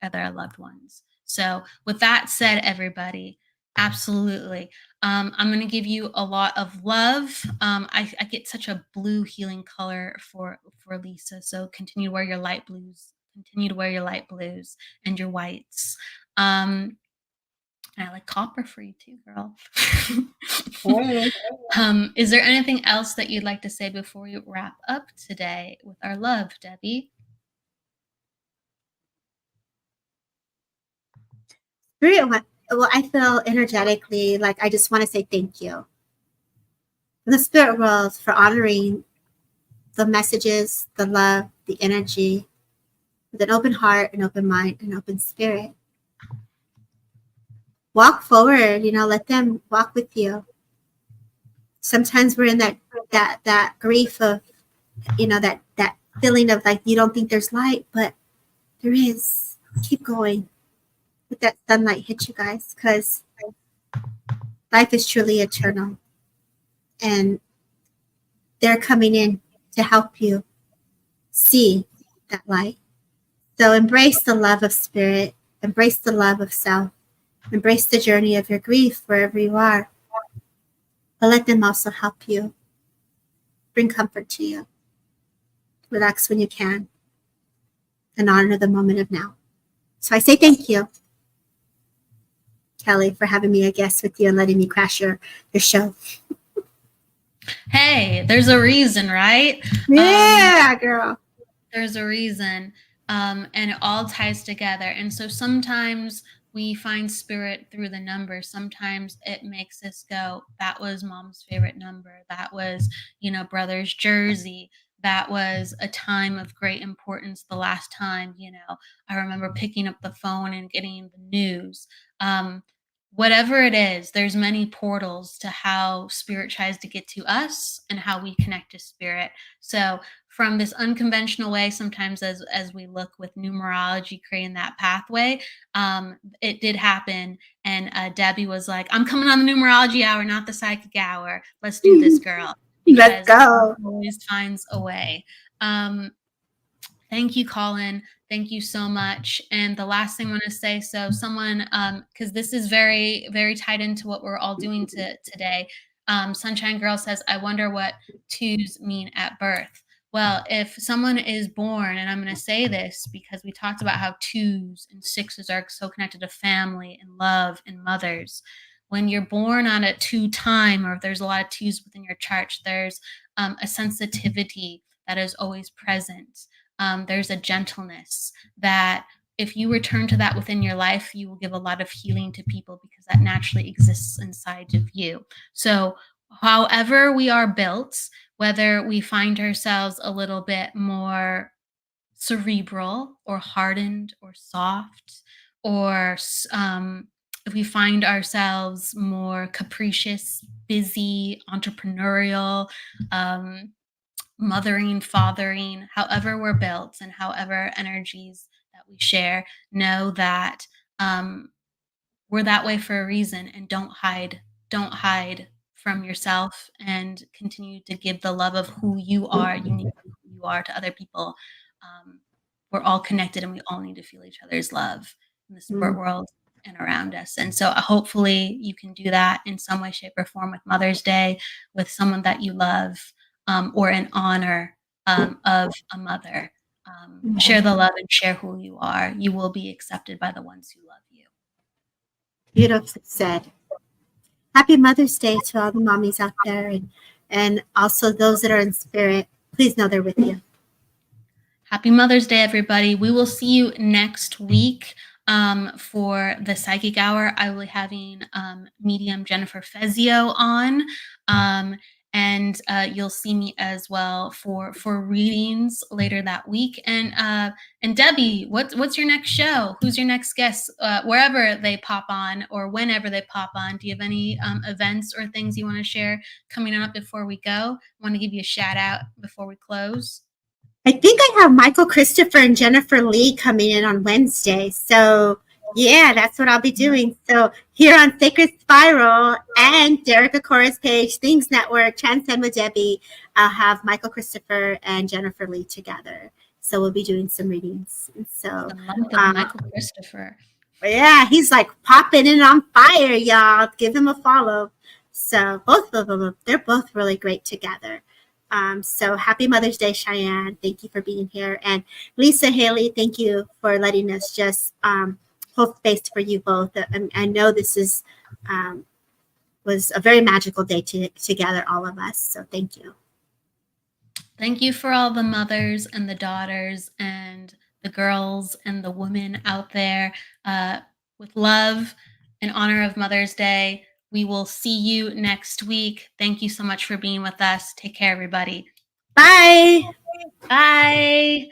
and the other loved ones. So with that said, everybody, absolutely. I'm going to give you a lot of love. I get such a blue healing color for Lisa. So continue to wear your light blues. Continue to wear your light blues and your whites. And I like copper for you too, girl. Is there anything else that you'd like to say before we wrap up today with our love, Debbie? Well, I feel energetically like I just want to say thank you in the spirit world for honoring the messages, the love, the energy, with an open heart, an open mind, an open spirit. Walk forward, let them walk with you. Sometimes we're in that grief of, that feeling of like you don't think there's light, but there is. Keep going. Let that sunlight hit you guys, because life is truly eternal, and they're coming in to help you see that light. So embrace the love of spirit, embrace the love of self, embrace the journey of your grief wherever you are, but let them also help you, bring comfort to you. Relax when you can, and honor the moment of now. So I say thank you, Kelly, for having me a guest with you and letting me crash your show. Hey, there's a reason, right? Yeah, girl. There's a reason. And it all ties together. And so sometimes we find spirit through the numbers. Sometimes it makes us go, that was Mom's favorite number. That was, brother's jersey. That was a time of great importance the last time, I remember picking up the phone and getting the news. Whatever it is, there's many portals to how spirit tries to get to us and how we connect to spirit. So from this unconventional way, sometimes as we look with numerology, creating that pathway, it did happen. And Debbie was like, I'm coming on the numerology hour, not the psychic hour. Let's do this, girl. Let's because go. God always finds a way. Thank you, Colin. Thank you so much. And the last thing I want to say, so someone, because this is very, very tied into what we're all doing today. Sunshine Girl says, I wonder what twos mean at birth. Well, if someone is born, and I'm going to say this because we talked about how twos and sixes are so connected to family and love and mothers. When you're born on a two time, or if there's a lot of twos within your chart, there's a sensitivity that is always present. There's a gentleness that if you return to that within your life, you will give a lot of healing to people because that naturally exists inside of you. So, however we are built, whether we find ourselves a little bit more cerebral or hardened or soft, or if we find ourselves more capricious, busy, entrepreneurial, mothering, fathering, however we're built and however energies that we share, know that we're that way for a reason, and don't hide from yourself, and continue to give the love of who you are, uniquely who you are, to other people. We're all connected, and we all need to feel each other's love in the support world and around us. And so hopefully you can do that in some way, shape, or form with Mother's Day, with someone that you love, or in honor of a mother. Share the love and share who you are. You will be accepted by the ones who love you. Beautifully said. Happy Mother's Day to all the mommies out there, and also those that are in spirit. Please know they're with you. Happy Mother's Day, everybody. We will see you next week for the Psychic Hour. I will be having medium Jennifer Fezio on. And you'll see me as well for readings later that week. And Debbie, what's your next show? Who's your next guest? Wherever they pop on, or whenever they pop on, do you have any events or things you want to share coming up before we go? I want to give you a shout out before we close. I think I have Michael Christopher and Jennifer Lee coming in on Wednesday. So yeah, that's what I'll be doing. So here on Sacred Spiral and Derek Akora's page, Things Network, Transcend with Debbie, I'll have Michael Christopher and Jennifer Lee together. So we'll be doing some readings. And so Michael Christopher. Yeah, he's like popping in on fire, y'all. Give him a follow. So both of them, they're both really great together. So happy Mother's Day, Cheyenne. Thank you for being here. And Lisa Haley, thank you for letting us just hold space for you both. I know this was a very magical day together, all of us. So thank you. Thank you for all the mothers and the daughters and the girls and the women out there. With love, in honor of Mother's Day, we will see you next week. Thank you so much for being with us. Take care, everybody. Bye. Bye.